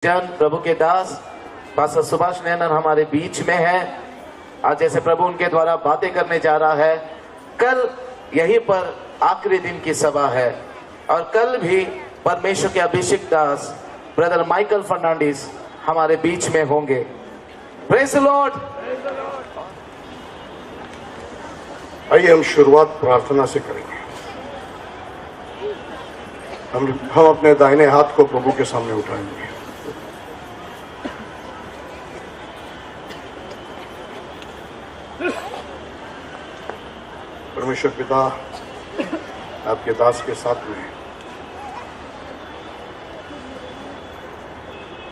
जन प्रभु के दास पास्टर सुभाष नैनन हमारे बीच में है। आज जैसे प्रभु उनके द्वारा बातें करने जा रहा है, कल यहीं पर आखिरी दिन की सभा है और कल भी परमेश्वर के अभिषेक दास ब्रदर माइकल फर्नांडिस हमारे बीच में होंगे। Praise the Lord. आइए हम शुरुआत प्रार्थना से करेंगे। हम अपने दाहिने हाथ को प्रभु के सामने उठाएंगे। परमेश्वर पिता, आपके दास के साथ में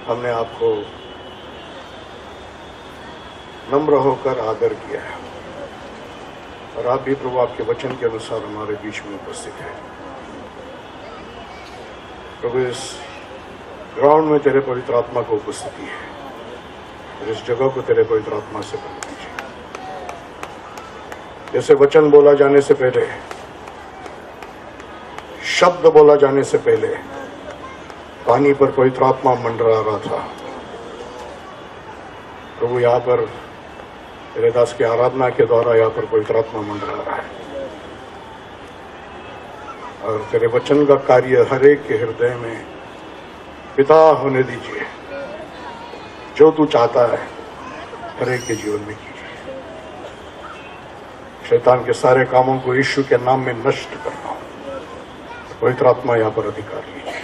हमने आपको नम्र होकर आदर किया है और आप भी प्रभु आपके वचन के अनुसार हमारे बीच में उपस्थित है। प्रभु, इस ग्राउंड में तेरे पवित्र आत्मा को उपस्थिति है और इस जगह को तेरे पवित्र आत्मा से भर दीजिए। जैसे वचन बोला जाने से पहले, शब्द बोला जाने से पहले पानी पर पवित्र आत्मा मंडरा रहा था, प्रभु यहाँ पर तेरे दास की आराधना के द्वारा यहाँ पर पवित्र आत्मा मंडरा रहा है और तेरे वचन का कार्य हर एक के हृदय में पिता होने दीजिए। जो तू चाहता है हर एक के जीवन में कीजिए। शैतान के सारे कामों को यीशु के नाम में नष्ट करना, पवित्र आत्मा यहाँ पर अधिकार लीजिए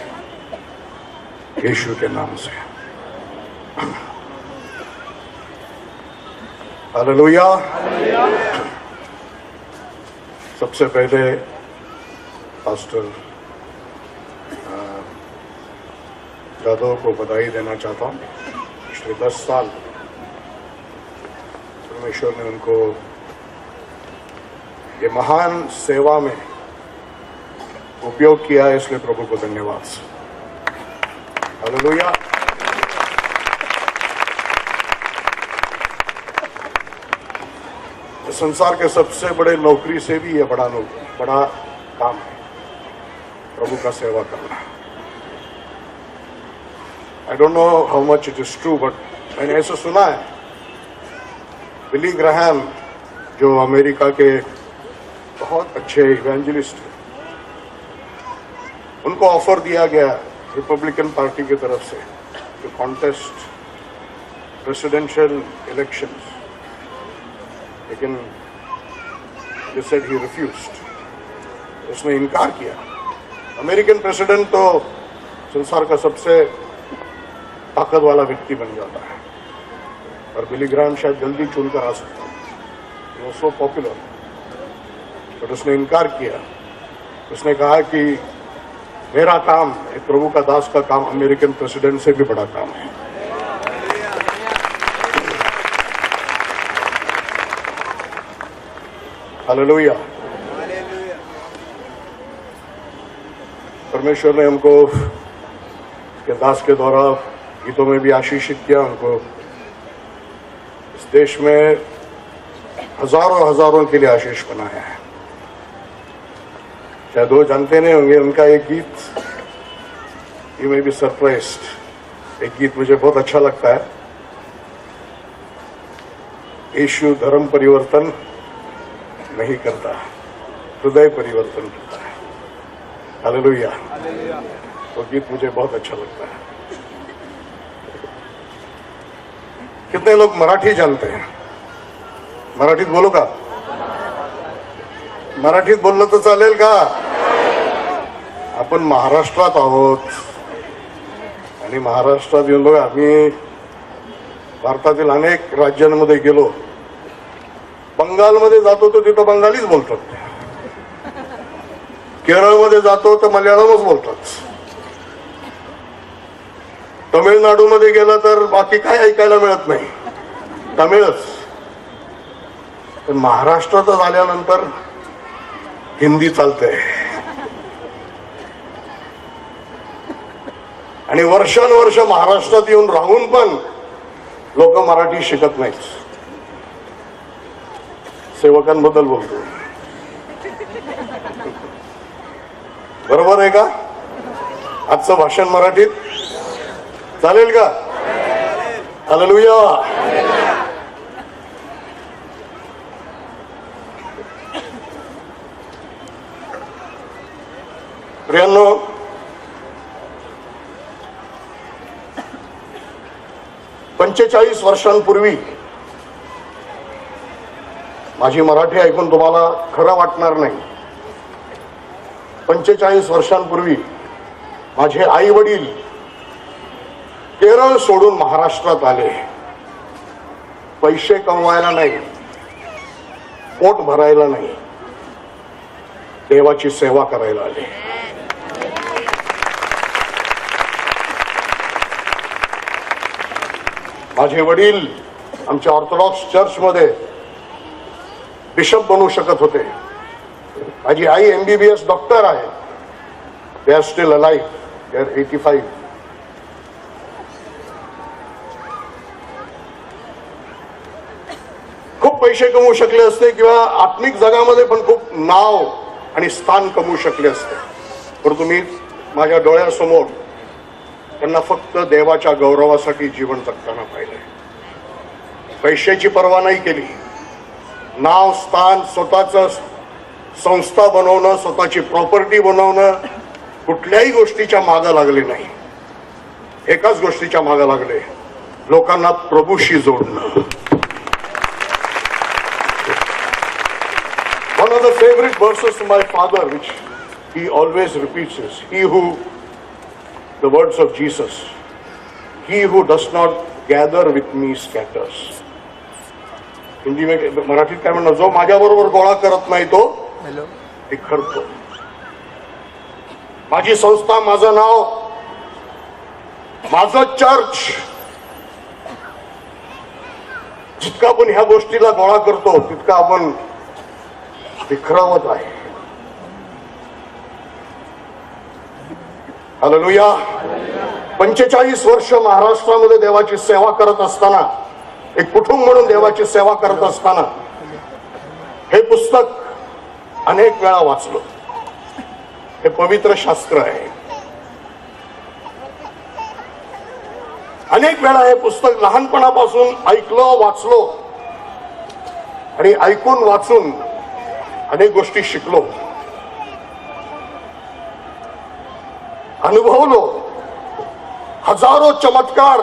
यीशु के नाम से। हालेलुया। सबसे पहले पास्टर यादव को बधाई देना चाहता हूँ। पिछले 10 साल परमेश्वर ने उनको ये महान सेवा में उपयोग किया है, इसलिए प्रभु को धन्यवाद। हालेलुया। संसार के सबसे बड़े नौकरी से भी ये बड़ा काम है, प्रभु का सेवा करना। I don't know how much it is true, but मैंने ऐसा सुना है, बिली ग्राहम जो अमेरिका के बहुत अच्छे इवेंजलिस्ट हैं, उनको ऑफर दिया गया रिपब्लिकन पार्टी की तरफ से टू कॉन्टेस्ट प्रेसिडेंशियल इलेक्शंस, लेकिन he said he refused. उसने इनकार किया। अमेरिकन प्रेसिडेंट तो संसार का सबसे ताकत वाला व्यक्ति बन जाता है और बिली ग्राहम शायद जल्दी चुनकर आ सकता है, वो सो पॉपुलर, बट उसने इनकार किया। उसने कहा कि मेरा काम, एक प्रभु का दास का काम अमेरिकन प्रेसिडेंट से भी बड़ा काम है। हालेलुया। परमेश्वर ने हमको के दास के द्वारा गीतों में भी आशीषित किया। उनको इस देश में हजारों के लिए आशीष बनाया है। शायद वो जानते नहीं होंगे, उनका एक गीत, यू मे बी सरप्राइज्ड, एक गीत मुझे बहुत अच्छा लगता है। यीशु धर्म परिवर्तन नहीं करता, हृदय परिवर्तन करता है। हालेलुया। वो गीत मुझे बहुत अच्छा लगता है। कितने लोग मराठी जानते हैं? मराठीत बोलू का? मराठीत बोललं तर चालेल का? आपण महाराष्ट्रात आहोत आणि महाराष्ट्रात येऊन बघा, आम्ही भारतातील अनेक राज्यांमध्ये गेलो, बंगालमध्ये जातो तर तिथं बंगालीच बोलतात, केरळमध्ये जातो तर मल्याळमच बोलतात, तमिळनाडूमध्ये गेला तर बाकी काय ऐकायला मिळत नाही, तमिळच. पण महाराष्ट्रात आल्यानंतर हिंदी चालतंय आणि वर्षानुवर्ष महाराष्ट्रात येऊन राहून पण लोक मराठी शिकत नाहीत. सेवकांबद्दल बोलतो, बरोबर आहे का? आजचं भाषण मराठीत चालेल का? हालेलुया. प्रियांनो, पंचेचाळीस वर्षांपूर्वी माझी मराठी ऐकून तुम्हाला खरं वाटणार नाही. 45 वर्षांपूर्वी माझे आई वडील केरळ सोडून महाराष्ट्रात आले. पैसे कमवायला नाही, पोट भरायला नाही, देवाची सेवा करायला आले. माझे वडील आमच्या ऑर्थोडॉक्स चर्चमध्ये बिशप बनू शकत होते. माझी आई MBBS डॉक्टर आहे. They are still alive. They are 85. खूप पैसे कमवू शकले असते किंवा आत्मिक जगामध्ये पण खूप नाव आणि स्थान कमवू शकले असते, परंतु मी माझ्या डोळ्यासमोर त्यांना फक्त देवाच्या गौरवासाठी जीवन जगताना पाहिले. पैशाची पर्वा नाही केली. नाव, स्थान, स्वतःच संस्था बनवणं, स्वतःची प्रॉपर्टी बनवणं, कुठल्याही गोष्टीच्या मागे लागले नाही. एकाच गोष्टीच्या मागे लागले, लोकांना प्रभूशी जोडणं. One of the favorite verses to my father, which he always repeats, is the words of Jesus, he who does not gather with me scatters. Hindi में, मराठीत काय म्हणणं, जो माझ्याबरोबर गोळा करत नाही तो बिखरतो. माझी संस्था, माझं नाव, माझं चर्च, जितका आपण ह्या गोष्टीला गोळा करतो तितका आपण बिखरावत आहे. हालेलुया. 45 वर्ष महाराष्ट्रामध्ये देवाची सेवा करत असताना, एक कुटुंब म्हणून देवाची सेवा करत असताना, हे पुस्तक अनेक वेळा वाचलं. हे पवित्र शास्त्र आहे. अनेक वेळा हे पुस्तक लहानपणापासून ऐकलो, वाचलो आणि ऐकून वाचून अनेक गोष्टी शिकलो, अनुभवलो. हजारो चमत्कार,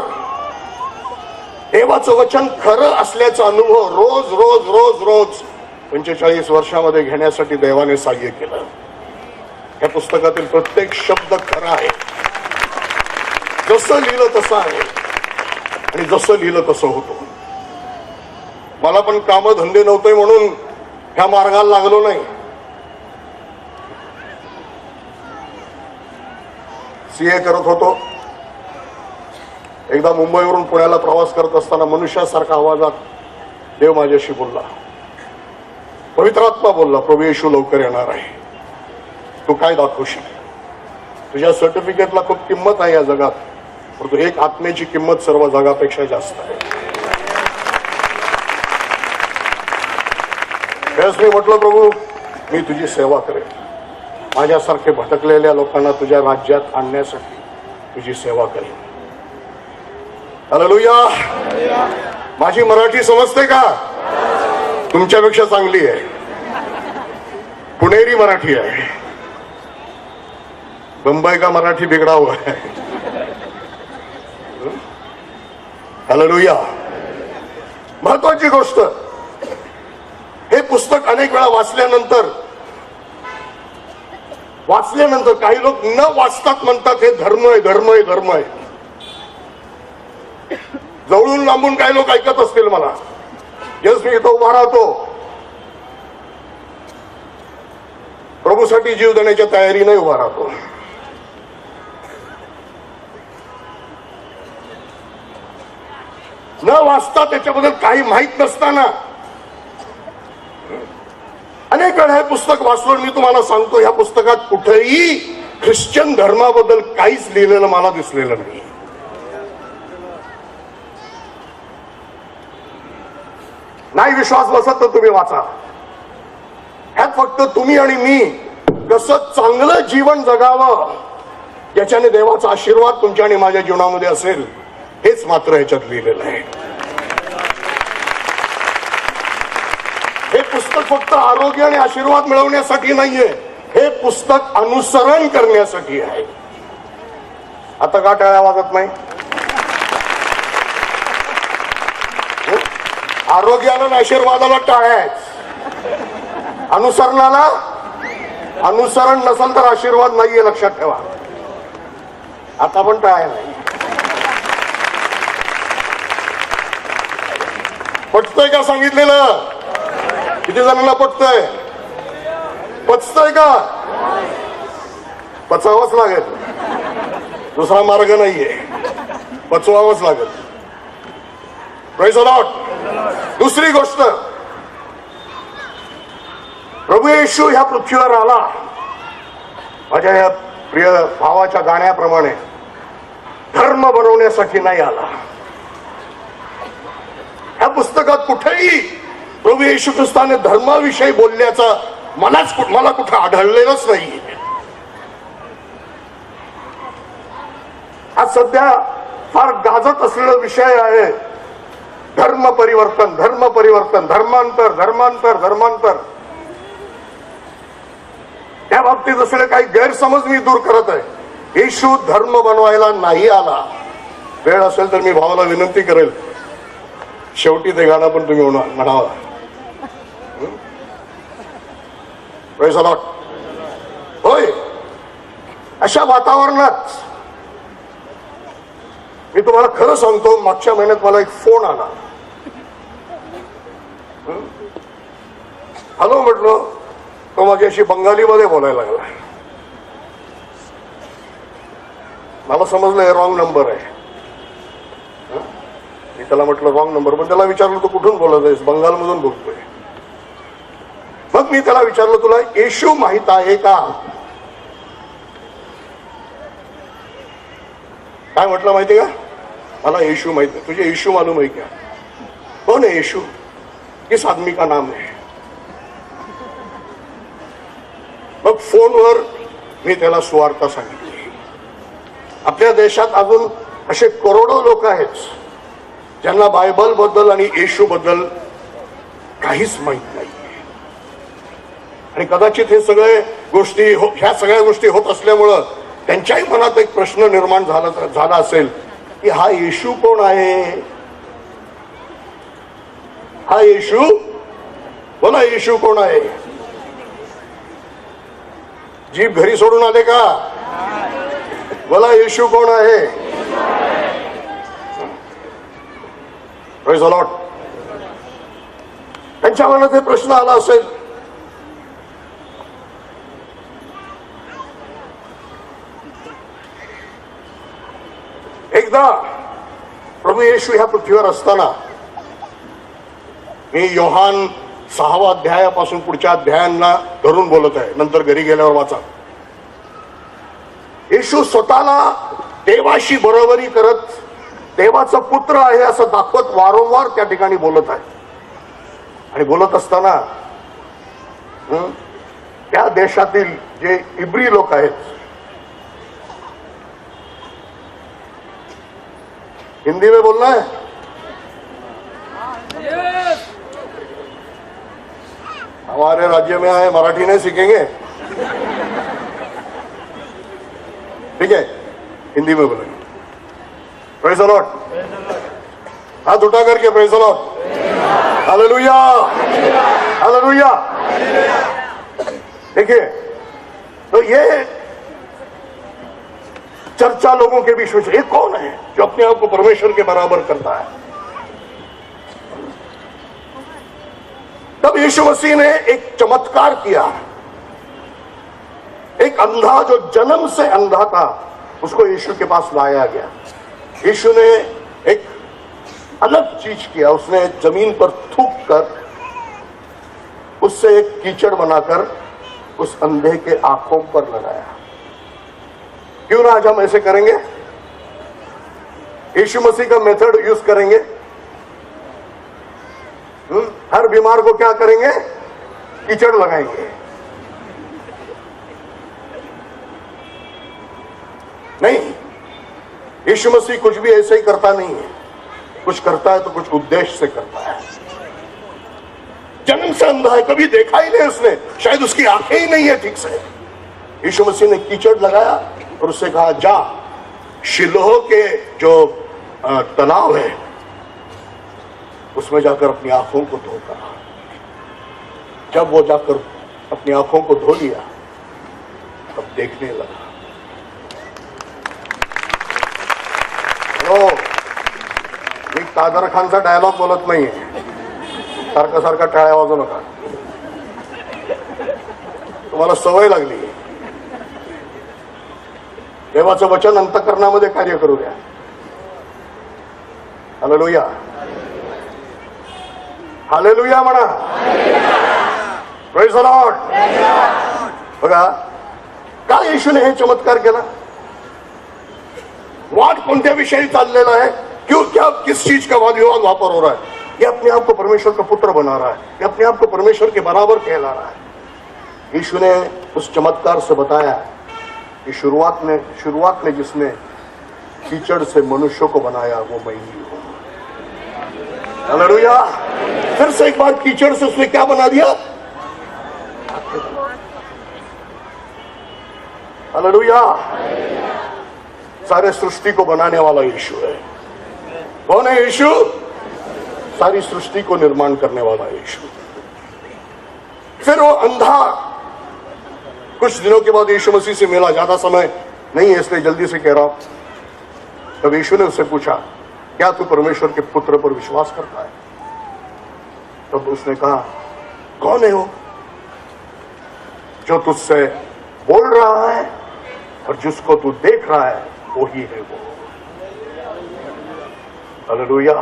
देवाचं वचन खरं असल्याचा अनुभव रोज रोज रोज रोज 45 वर्षामध्ये घेण्यासाठी देवाने सहाय्य केलं. या पुस्तकातील प्रत्येक शब्द खरा आहे. जसं लिहिलं तसं आहे आणि जसं लिहिलं तसं होतं. मला पण कामधंदे नव्हते म्हणून ह्या मार्गाला लागलो नाही. CA करत होतो. एकदा मुंबईवरून पुण्याला प्रवास करत असताना मनुष्यासारखा आवाजात देव माझ्याशी बोलला. पवित्र आत्मा बोलला, प्रभू येशू लवकर येणार आहे, तू काय दाखवशील? तुझ्या सर्टिफिकेटला खूप किंमत आहे या जगात, परंतु एक आत्मेची किंमत सर्व जगापेक्षा जास्त आहे. त्यावेळेस मी म्हटलं, प्रभू मी तुझी सेवा करेन. माझ्यासारखे भटकलेल्या लोकांना तुझ्या राज्यात आणण्यासाठी तुझी सेवा करेन. हालेलुया. माझी मराठी समजते का? तुमच्यापेक्षा चांगली आहे. पुणेरी मराठी आहे. बंबई का मराठी बिगड़ा हुआ है. हालेलुया. महत्वाची गोष्ट, हे पुस्तक अनेक वेळा वाचल्यानंतर काही लोक न वाचतात म्हणतात हे धर्म आहे, धर्म आहे, धर्म आहे. जवळून लांबून काही लोक ऐकत असतील मला. जस मी इथं उभा राहतो, प्रभूसाठी जीव देण्याच्या तयारीने उभा राहतो. न वाचता, त्याच्याबद्दल काही माहित नसताना अनेक वेळा हे पुस्तक वाचलो. मी तुम्हाला सांगतो, या पुस्तकात कुठेही ख्रिश्चन धर्माबद्दल काहीच लिहिलेलं मला दिसलेलं नाही. नाही विश्वास बसत तर तुम्ही वाचा. ह्यात फक्त तुम्ही आणि मी कसं चांगलं जीवन जगावं ज्याच्याने देवाचा आशीर्वाद तुमच्या आणि माझ्या जीवनामध्ये असेल, हेच मात्र ह्याच्यात लिहिलेलं आहे. हे पुस्तक फक्त आरोग्य आणि आशीर्वाद मिळवण्यासाठी नाहीये, हे पुस्तक अनुसरण करण्यासाठी आहे. आता का टाळ्या वाजत नाही? आरोग्याला आणि आशीर्वादाला टाळ्याच, अनुसरणाला अनुसरण नसेल तर आशीर्वाद नाहीये, लक्षात ठेवा. आता पण टाळ्या नाही. पटतंय का सांगितलेलं? किती जणांना पटतंय? पचतंय का? पचावंच लागेल, दुसरा मार्ग नाहीये, पचवावंच लागेल. Praise the Lord. दुसरी गोष्ट, प्रभू येशू ह्या पृथ्वीवर आला माझ्या या प्रिय भावाच्या गाण्याप्रमाणे धर्म बनवण्यासाठी नाही आला. ह्या पुस्तकात कुठेही प्रभू येशू ख्रिस्ताने धर्माविषयी बोलल्याचं मला कुठं आढळलेलंच नाही. आज सध्या फार गाजत असलेला विषय आहे धर्म परिवर्तन, धर्म परिवर्तन, धर्मांतर, धर्मांतर, धर्मांतर. त्या बाबतीत असलेले काही गैरसमज मी दूर करत आहे. येशू धर्म बनवायला नाही आला. वेळ असेल तर मी भावाला विनंती करेल, शेवटी ते गाणं पण तुम्ही म्हणावा. Praise the Lord. होय, अशा वातावरणात मी तुम्हाला खरं सांगतो, मागच्या महिन्यात मला एक फोन आला. हॅलो म्हटलं, तो माझ्याशी बंगालीमध्ये बोलायला लागला. मला समजलं रॉंग नंबर आहे. मी त्याला म्हटलं रॉंग नंबर, पण त्याला विचारलं तू कुठून बोलत आहेस? बंगालमधून बोलतोय. मग मी त्याला विचारलं तुला येशू माहित आहे का? काय म्हटलं माहिती का? मला येशू माहित आहे. तुझे येशू मालूम आहे क्या? कौन है येशू? किस आदमी का नाम है? मग फोनवर मी त्याला सुवार्ता सांगितली. आपल्या देशात अजून असे करोडो लोक आहेत ज्यांना बायबल बद्दल आणि येशू बद्दल काहीच माहित नाही. आणि कदाचित हे सगळे गोष्टी ह्या सगळ्या गोष्टी होत असल्यामुळं त्यांच्याही मनात एक प्रश्न निर्माण झाला असेल की हा येशू कोण आहे? हा येशू, बोला येशू कोण आहे? जीभ घरी सोडून आले का? बोला येशू कोण आहे? Praise the Lord. त्यांच्या मनात हे प्रश्न आला असेल. एकदा प्रभू येशू ह्या पृथ्वीवर असताना, मी योहान 6 अध्यायापासून पुढच्या अध्यायांना धरून बोलत आहे, नंतर घरी गेल्यावर वाचा. येशू स्वतःला देवाशी बरोबरी करत देवाचा पुत्र आहे असं दाखवत वारंवार त्या ठिकाणी बोलत आहे. आणि बोलत असताना त्या देशातील जे इब्री लोक आहेत, हिंदी में बोलना है? हमारे राज्य में आए, मराठी नहीं सीखेंगे? ठीक है, हिंदी में बोलेंगे. Praise the Lord. हाथ उठा करके praise the Lord. Hallelujah, hallelujah. देखिए, तो ये चर्चा लोगों के बीच में, ये कौन है जो अपने आप को परमेश्वर के बराबर करता है? तब यीशु मसीह ने एक चमत्कार किया. एक अंधा जो जन्म से अंधा था, उसको यीशु के पास लाया गया. यीशु ने एक अलग चीज किया. उसने जमीन पर थूक कर उससे एक कीचड़ बनाकर उस अंधे के आंखों पर लगाया. क्यों ना आज हम ऐसे करेंगे? यीशु मसीह का मेथड यूज करेंगे. हर बीमार को क्या करेंगे? कीचड़ लगाएंगे. नहीं, यीशु मसीह कुछ भी ऐसे ही करता नहीं है। कुछ करता है तो कुछ उद्देश्य से करता है। जन्म से अंधा है, कभी देखा ही नहीं उसने, शायद उसकी आंखें ही नहीं है ठीक से। यीशु मसीह ने कीचड़ लगाया और उससे कहा, जा शिलोह के जो तालाब है उसमें जाकर अपनी आंखों को धोकर। जब वो जाकर अपनी आंखों को धो लिया तब देखने लगा। मी कादर खानचा डायलॉग बोलत नाहीये, सारखा टाळ्या वाजवू नका, तुम्हाला सवय लागली। देवाचं वचन अंतःकरणामध्ये कार्य करू द्या। हालेलुया, हालेलुया म्हणा, प्रेज द लॉर्ड। बघा का येशूने हे चमत्कार केला, वाद कोणत्या विषयी चाललेला है, क्यों क्या किस चीज का वाद विवाद वहां पर हो रहा है। ये अपने आप को परमेश्वर का पुत्र बना रहा है, ये अपने आप को परमेश्वर के बराबर कहला रहा है। यीशु ने उस चमत्कार से बताया कि शुरुआत में जिसने कीचड़ से मनुष्य को बनाया वो मैं ही हूं। हालेलुया। फिर से एक बार कीचड़ से उसने क्या बना दिया, हालेलुया। सारे सृष्टि को बनाने वाला यीशु है। कौन है यीशु? सारी सृष्टि को निर्माण करने वाला यीशु। फिर वो अंधा कुछ दिनों के बाद यीशु मसीह से मिला, ज्यादा समय नहीं है इसलिए जल्दी से कह रहा हूं। तब यीशु ने उससे पूछा, क्या तू परमेश्वर के पुत्र पर विश्वास करता है? तब उसने कहा, कौन है वो जो तुझसे बोल रहा है और जिसको तू देख रहा है वो ही है वो। हालेलुया।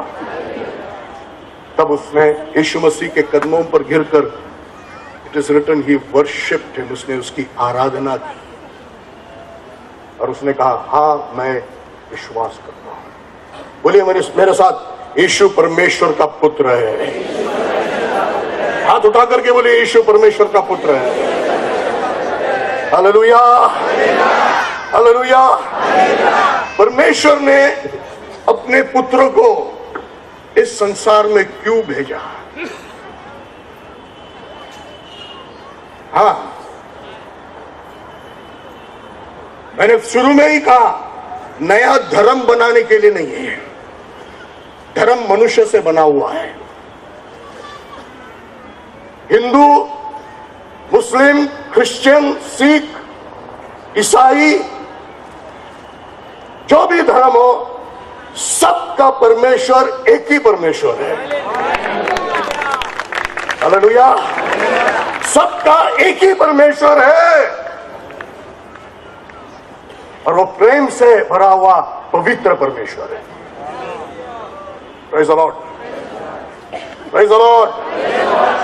तब उसने यीशु मसीह के कदमों पर गिरकर, it is written he worshipped him, उसने उसकी आराधना की और उसने कहा, हाँ मैं विश्वास करता हूं। बोलिए मेरे साथ, यीशु परमेश्वर का पुत्र है। हाथ उठा करके बोलिए, यीशु परमेश्वर का पुत्र है। Hallelujah, hallelujah. परमेश्वर ने अपने पुत्र को इस संसार में क्यों भेजा? हाँ, मैंने शुरू में ही कहा, नया धर्म बनाने के लिए नहीं है, धर्म मनुष्य से बना हुआ है। हिंदू, मुस्लिम, क्रिश्चियन, सिख, ईसाई, जो भी धर्म हो, सबका परमेश्वर एक ही परमेश्वर है। हालेलुया। सबका एक ही परमेश्वर है और वो प्रेम से भरा हुआ पवित्र परमेश्वर है। Praise the Lord, praise the Lord.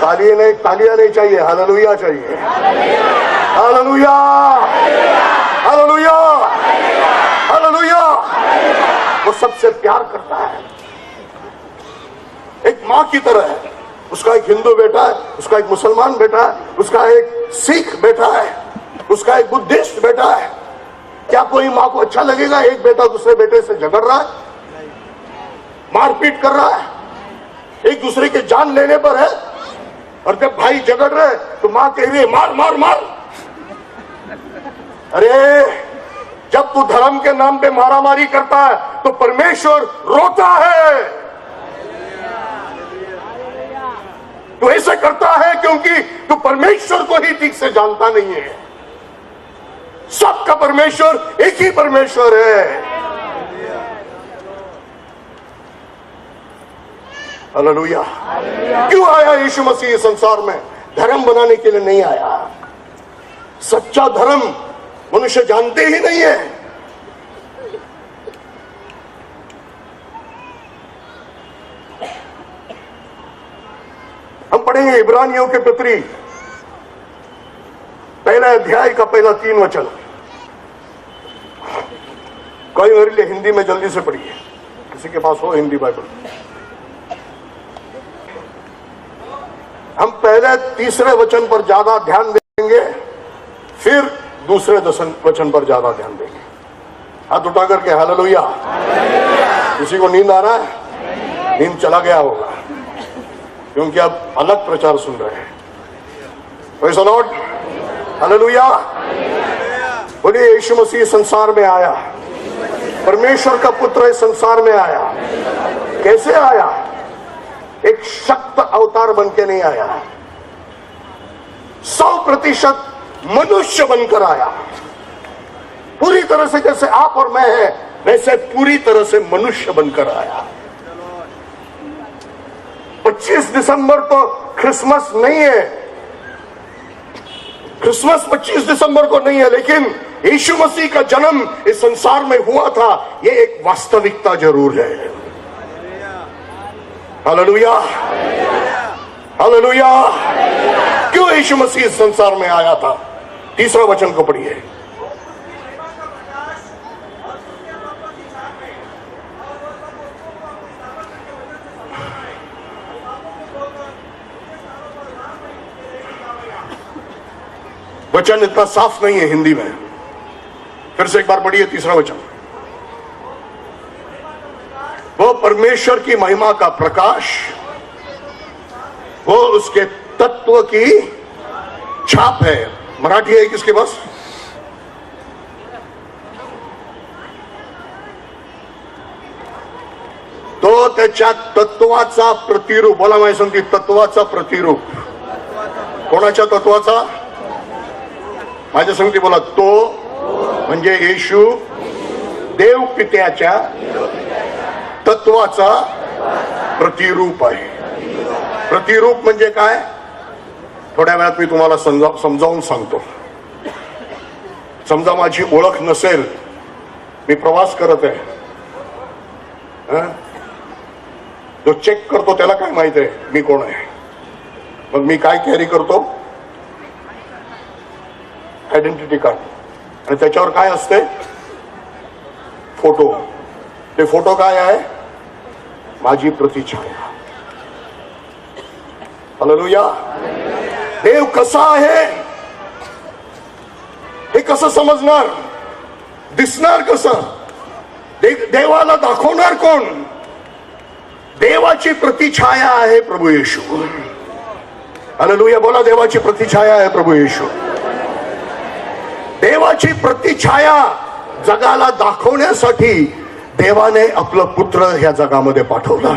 तालियां नहीं चाहिए, हालेलुया चाहिए। Hallelujah, hallelujah, hallelujah. वो सबसे प्यार करता है, एक मां की तरह है। उसका एक हिंदू बेटा है, उसका एक मुसलमान बेटा है, उसका एक सिख बेटा है, उसका एक बुद्धिस्ट बेटा है। क्या कोई मां को अच्छा लगेगा एक बेटा दूसरे बेटे से झगड़ रहा है, मारपीट कर रहा है, एक दूसरे के जान लेने पर है? और जब भाई झगड़ रहे तो मां कह रही है, मार मार मार। अरे जब तू धर्म के नाम पे मारामारी करता है तो परमेश्वर रोता है। तू ऐसे करता है क्योंकि तू परमेश्वर को ही ठीक से जानता नहीं है। सबका परमेश्वर एक ही परमेश्वर है। हालेलुया। क्यों आया यीशु मसीह इस संसार में? धर्म बनाने के लिए नहीं आया। सच्चा धर्म मनुष्य जानते ही नहीं है। हम पढ़ेंगे इब्रानियों के पत्री पहला अध्याय का पहला 3 वचन। कोई मेरे लिए हिंदी में जल्दी से पढ़िए, किसी के पास हो हिंदी बाइबल। हम पहले 3 वचन पर ज्यादा ध्यान देंगे, फिर दूसरे 10 वचन पर ज्यादा ध्यान देंगे। हाथ उठा करके हालेलुया। किसी को नींद आ रहा है? नींद चला गया होगा, क्योंकि आप अलग प्रचार सुन रहे हैं। Praise the Lord, hallelujah. बोलिए, यीशु मसीह संसार में आया, परमेश्वर का पुत्र इस संसार में आया। कैसे आया? एक शक्त अवतार बन के नहीं आया, 100% मनुष्य बनकर आया। पूरी तरह से जैसे आप और मैं हैं, वैसे पूरी तरह से मनुष्य बनकर आया। 25 दिसंबर तो क्रिसमस नहीं है, क्रिसमस 25 दिसंबर को नहीं है, लेकिन यीशु मसीह का जन्म इस संसार में हुआ था, यह एक वास्तविकता जरूर है। Hallelujah, hallelujah. क्यों यीशु मसीह इस संसार में आया था? तीसरा वचन को पढ़िए। वचन इतना साफ नहीं है हिंदी में, फिर से एक बार पढ़िए तीसरा वचन। वो परमेश्वर की महिमा का प्रकाश, वो उसके तत्व की छाप है। मराठी है किसके पास? तो त्याच्या तत्वाचा प्रतिरूप, बोला माहिती सांगते, तत्वाचा प्रतिरूप। कोणाच्या तत्वाचा? माझ्या सांगते बोला, तो म्हणजे येशू देव पित्याच्या तत्वाचा प्रतिरूप आहे। प्रतिरूप म्हणजे काय? थोड्या वेळात मी तुम्हाला समजावून सांगतो। समजा माझी ओळख नसेल, मी प्रवास करत आहे, जो चेक करतो त्याला काय माहित आहे मी कोण आहे? मग मी काय कॅरी करतो? आयडेंटिटी कार्ड, आणि त्याच्यावर काय असते? फोटो। ते फोटो काय आहे? माझी प्रतिछाया। हालेलुया। देव कसा आहे हे कसं समजणार? दिसणार कसं? देवाला दाखवणार कोण? देवाची प्रतिछाया आहे प्रभू येशू। हालेलुया, बोला, देवाची प्रतिछाया आहे प्रभू येशू। देवाची प्रतिछाया जगाला दाखवण्यासाठी देवाने आपलं पुत्र ह्या जगामध्ये पाठवला।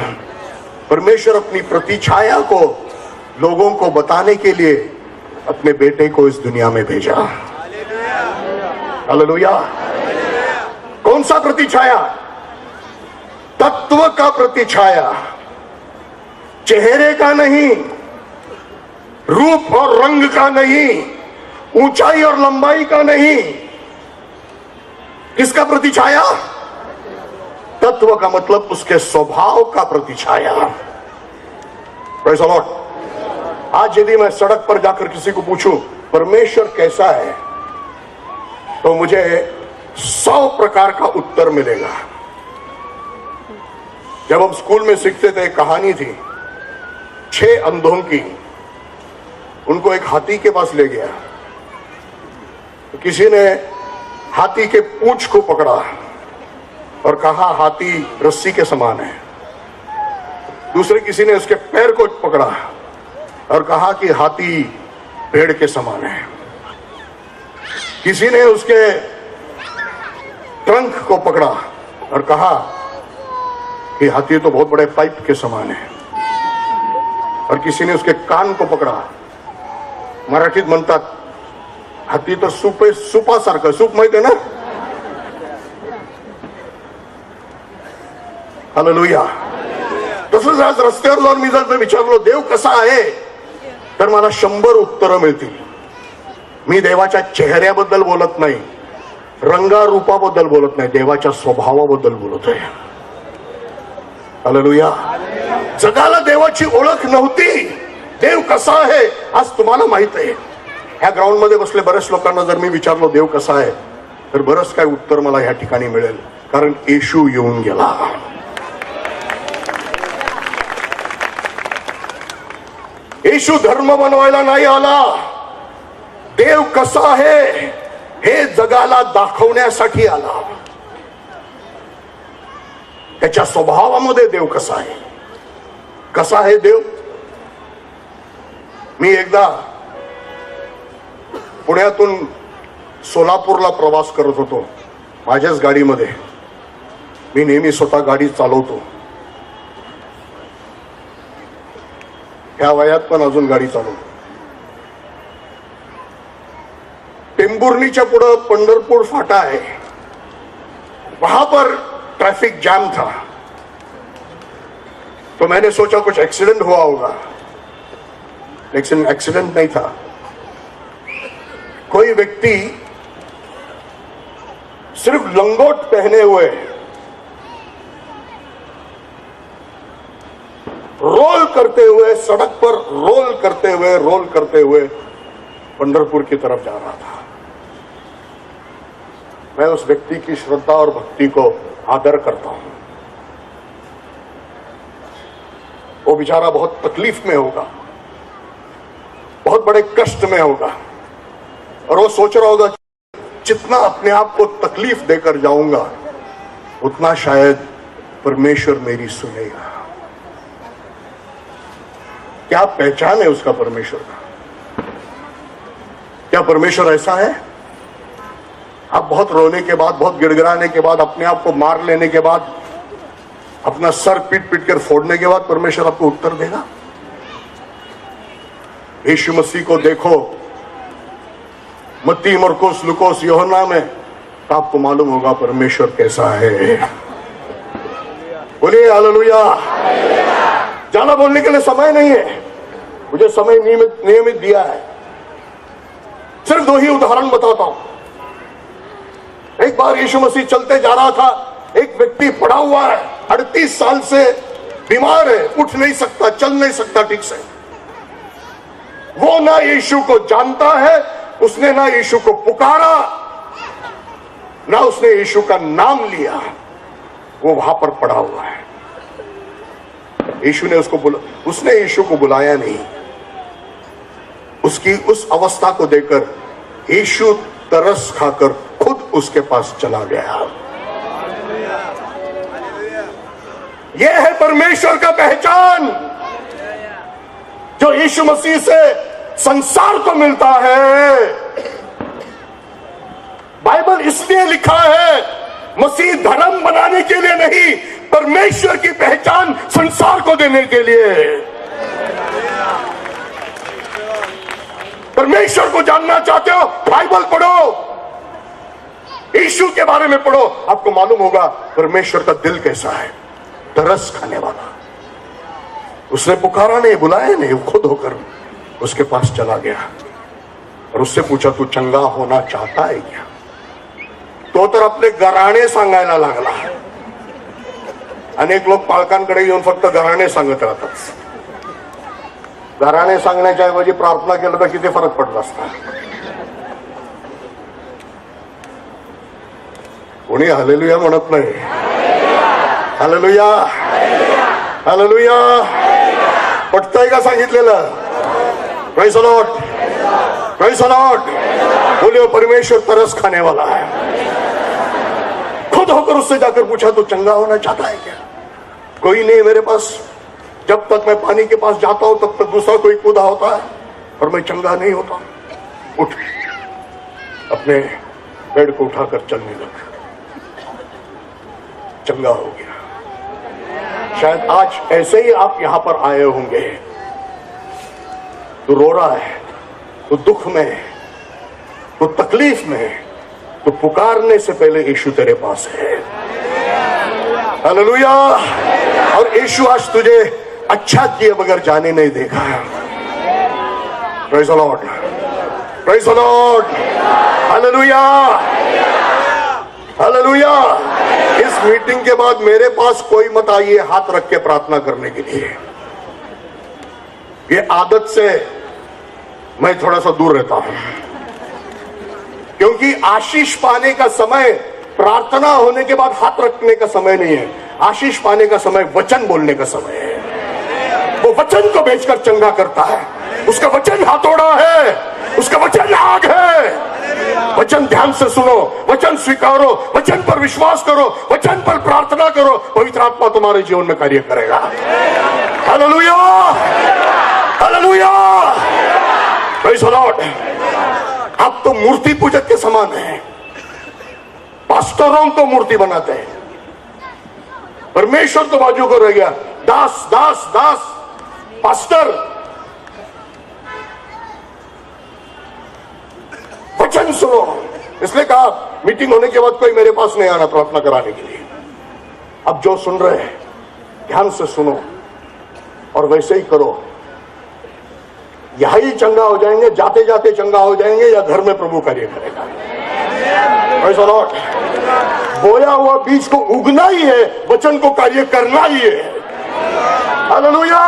परमेश्वर अपनी प्रतिछाया को लोगों को बताने के लिए अपने बेटे को इस दुनिया में भेजा। हालेलुया। कौन सा प्रतिछाया? तत्व का प्रतिछाया, चेहरे का नहीं, रूप और रंग का नहीं, ऊंचाई और लंबाई का नहीं। किसका प्रतिछाया? तत्व का मतलब उसके स्वभाव का प्रतिछाया। Praise the Lord. आज यदि मैं सड़क पर जाकर किसी को पूछूं परमेश्वर कैसा है, तो मुझे 100 प्रकार का उत्तर मिलेगा। जब हम स्कूल में सीखते थे, एक कहानी थी 6 अंधों की। उनको एक हाथी के पास ले गया, तो किसी ने हाथी के पूंछ को पकड़ा और कहा हाथी रस्सी के समान है। दूसरे किसी ने उसके पैर को पकड़ा और कहा कि हाथी पेड़ के समान है। किसी ने उसके ट्रंक को पकड़ा और कहा कि हाथी तो बहुत बड़े पाइप के समान है। और किसी ने उसके कान को पकड़ा। मराठीत म्हणतात हाथी तर सुपासारखं, सूप माहिती आहे ना? हालेलुया। तसंच आज रस्त्यावर जाऊन मी जर विचारलो देव कसा आहे, तर मला 100 उत्तरं मिळतील। मी देवाच्या चेहऱ्याबद्दल बोलत नाही, रंगारूपाबद्दल बोलत नाही, देवाच्या स्वभावाबद्दल बोलत आहे। हालेलुया। जगाला देवाची ओळख नव्हती, देव कसा आहे आज तुम्हाला माहित आहे। ह्या ग्राउंड मध्ये बसले बरेच लोकांना जर मी विचारलो देव कसा आहे, तर बरंच काय उत्तर मला ह्या ठिकाणी मिळेल, कारण येशू येऊन गेला। येशू धर्म बनवायला नाही आला, देव कसा आहे हे जगाला दाखवण्यासाठी आला। त्याच्या स्वभावामध्ये देव कसा आहे देव. मी एकदा पुण्यातून सोलापूरला प्रवास करत होतो माझ्याच गाडीमध्ये. मी नेहमी स्वतः गाडी चालवतो, ह्या वयात पण अजून गाडी चालवतो. टेंभुर्णीच्या पुढे पंढरपूर फाटा है, वहां पर ट्रैफिक जाम था. तो मैंने सोचा कुछ एक्सीडेंट हुआ होगा, लेकिन एक्सीडेंट नहीं था. कोई व्यक्ति सिर्फ लंगोट पहने हुए रोल करते हुए पंढरपुर की तरफ जा रहा था. मैं उस व्यक्ति की श्रद्धा और भक्ति को आदर करता हूं. वो बेचारा बहुत तकलीफ में होगा, बहुत बड़े कष्ट में होगा, और वो सोच रहा होगा जितना अपने आप को तकलीफ देकर जाऊंगा उतना शायद परमेश्वर मेरी सुनेगा. क्या पहचान है उसका परमेश्वर का? क्या परमेश्वर ऐसा है? आप बहुत रोने के बाद, बहुत गिड़गिड़ाने के बाद, अपने आप को मार लेने के बाद, अपना सर पीट कर फोड़ने के बाद परमेश्वर आपको उत्तर देगा? यीशु मसीह को देखो मत्ती, मरकुस, लूकोस, यूहन्ना में, तो आपको मालूम होगा परमेश्वर कैसा है. बोलिए हालेलुया. ज्यादा बोलने के लिए समय नहीं है, मुझे समय नियमित दिया है. सिर्फ 2 ही उदाहरण बताता हूं. एक बार यीशु मसीह चलते जा रहा था, एक व्यक्ति पड़ा हुआ है, 38 साल से बीमार है, उठ नहीं सकता, चल नहीं सकता ठीक से. वो ना यीशु को जानता है, उसने ना यीशु को पुकारा, ना उसने यीशु का नाम लिया. वो वहां पर पड़ा हुआ है. यीशु ने उसने यीशु को बुलाया नहीं. उसकी उस अवस्था को देखकर यीशु तरस खाकर खुद उसके पास चला गया. यह है परमेश्वर का पहचान जो यीशु मसीह से संसार को मिलता है. बाइबल इसलिए लिखा है, मसीह धर्म बनाने के लिए नहीं, परमेश्वर की पहचान संसार को देने के लिए. परमेश्वर को जानना चाहते हो, बाइबल पढ़ो, यीशु के बारे में पढ़ो, आपको मालूम होगा परमेश्वर का दिल कैसा है. तरस खाने वाला. उसने पुकारा नहीं, बुलाया नहीं, वो खुद होकर उसके पास चला गया और उससे पूछा, तू चंगा होना चाहता है क्या? तो तर आपले गराणे सांगायला लागला. अनेक लोक पालकांकडे येऊन फक्त गराणे सांगत राहतात. गराणे सांगण्याच्या ऐवजी प्रार्थना केलं तर किती फरक पडला असता. कोणी हालेलुया म्हणत नाही. Hallelujah, hallelujah. पटतंय का सांगितलेलं? Praise the Lord, praise the Lord. बोलिए परमेश्वर तरस खाने वाला है. खुद होकर उससे जाकर पूछा, तो चंगा होना चाहता है क्या? कोई नहीं मेरे पास. जब तक मैं पानी के पास जाता हूं तब तक दूसरा कोई कूदा होता है और मैं चंगा नहीं होता. उठ, अपने बेड को उठाकर चलने लगा. चंगा हो गया. शायद आज ऐसे ही आप यहां पर आए होंगे. तो रो रहा है, तो दुख में, तो तकलीफ में, तो पुकारने से पहले यीशु तेरे पास है. हालेलुया. और यीशु आज तुझे अच्छा किए बगैर जाने नहीं देगा. Praise the Lord, praise the Lord. Hallelujah, hallelujah. इस मीटिंग के बाद मेरे पास कोई मत आइए हाथ रख के प्रार्थना करने के लिए. ये आदत से मैं थोड़ा सा दूर रहता हूं, क्योंकि आशीष पाने का समय प्रार्थना होने के बाद हाथ रखने का समय नहीं है. आशीष पाने का समय वचन बोलने का समय है. वो वचन को बेचकर चंगा करता है. उसका वचन हथौड़ा है, उसका वचन आग है. वचन ध्यान से सुनो, वचन स्वीकारो, वचन पर विश्वास करो, वचन पर प्रार्थना करो, पवित्र आत्मा तुम्हारे जीवन में कार्य करेगा। Hallelujah, hallelujah, praise the Lord. आप तो मूर्ति पूजक के समान हैं, पास्टरों को मूर्ति बनाते हैं, परमेश्वर तो बाजू को रह गया, दास दास दास पास्टर। वचन सुनो, इसलिए कहा मीटिंग होने के बाद कोई मेरे पास नहीं आना प्रार्थना कराने के लिए। अब जो सुन रहे हैं ध्यान से सुनो और वैसे ही करो। यही चंगा हो जाएंगे, जाते जाते चंगा हो जाएंगे, या घर में प्रभु कार्य करेगा। Praise the Lord। बोया हुआ बीज को उगना ही है, वचन को कार्य करना ही है। Hallelujah,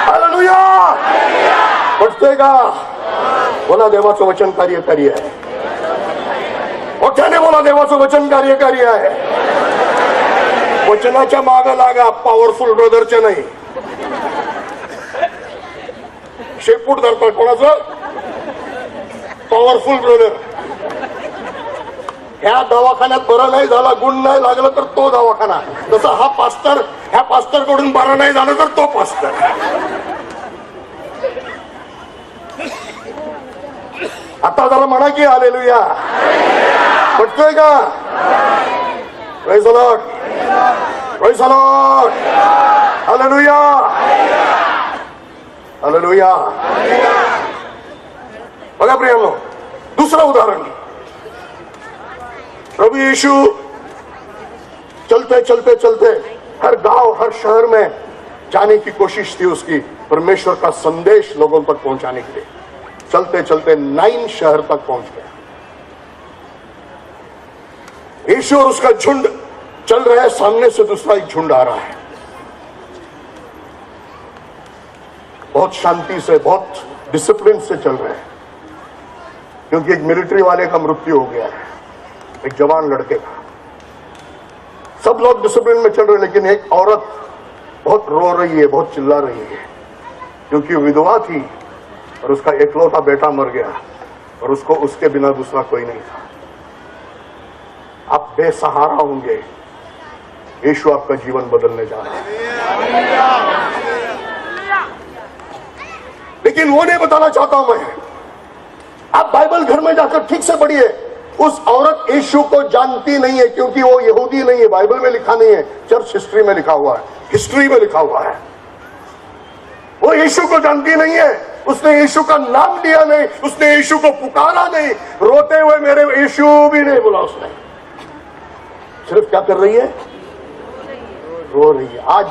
hallelujah. पटतेगा बोला देवाचं वचन कार्यकारी आहे, मोठ्याने बोला देवाचं वचन कार्यकारी आहे। वचनाच्या मागे लागा, पॉवरफुल ब्रदरचे नाही। शेपूट धरतात कोणाचं? Powerful brother. ह्या दवाखान्यात बरं नाही झाला, गुण नाही लागलं तर तो दवाखाना, तसा हा पास्टर, ह्या पास्टर कडून बरं नाही झालं तर तो पास्टर। आता जरा म्हणा की हालेलुया, पटतोय का? Praise the Lord, praise the Lord, hallelujah, hallelujah. बघा प्रियांनो, दूसरा उदाहरण, प्रभु यीशु चलते चलते चलते हर गांव हर शहर में जाने की कोशिश थी उसकी, परमेश्वर का संदेश लोगों तक पहुंचाने के लिए। चलते चलते 9 शहर तक पहुंच गया। यीशु और उसका झुंड चल रहा है, सामने से दूसरा एक झुंड आ रहा है। बहुत शांति से, बहुत डिसिप्लिन से चल रहे हैं, क्योंकि एक मिलिट्री वाले का मृत्यु हो गया है, एक जवान लड़के का। सब लोग डिसिप्लिन में चल रहे हैं, लेकिन एक औरत बहुत रो रही है, बहुत चिल्ला रही है, क्योंकि विधवा थी और उसका एकलौता बेटा मर गया और उसको उसके बिना दूसरा कोई नहीं था। आप बेसहारा होंगे, यीशु आपका जीवन बदलने जा रहा है। लेकिन वो नहीं बताना चाहता हूं मैं। आप बाइबल घर में जाकर ठीक से पढ़िए। उस औरत यीशु को जानती नहीं है, क्योंकि वो यहूदी नहीं है। बाइबल में लिखा नहीं है, चर्च हिस्ट्री में लिखा हुआ है, हिस्ट्री में लिखा हुआ है। वो यीशु को जानती नहीं है, उसने यीशु का नाम लिया नहीं, उसने यीशु को पुकारा नहीं, रोते हुए मेरे यीशु भी नहीं बोला उसने। सिर्फ क्या कर रही है? रो रही है। आज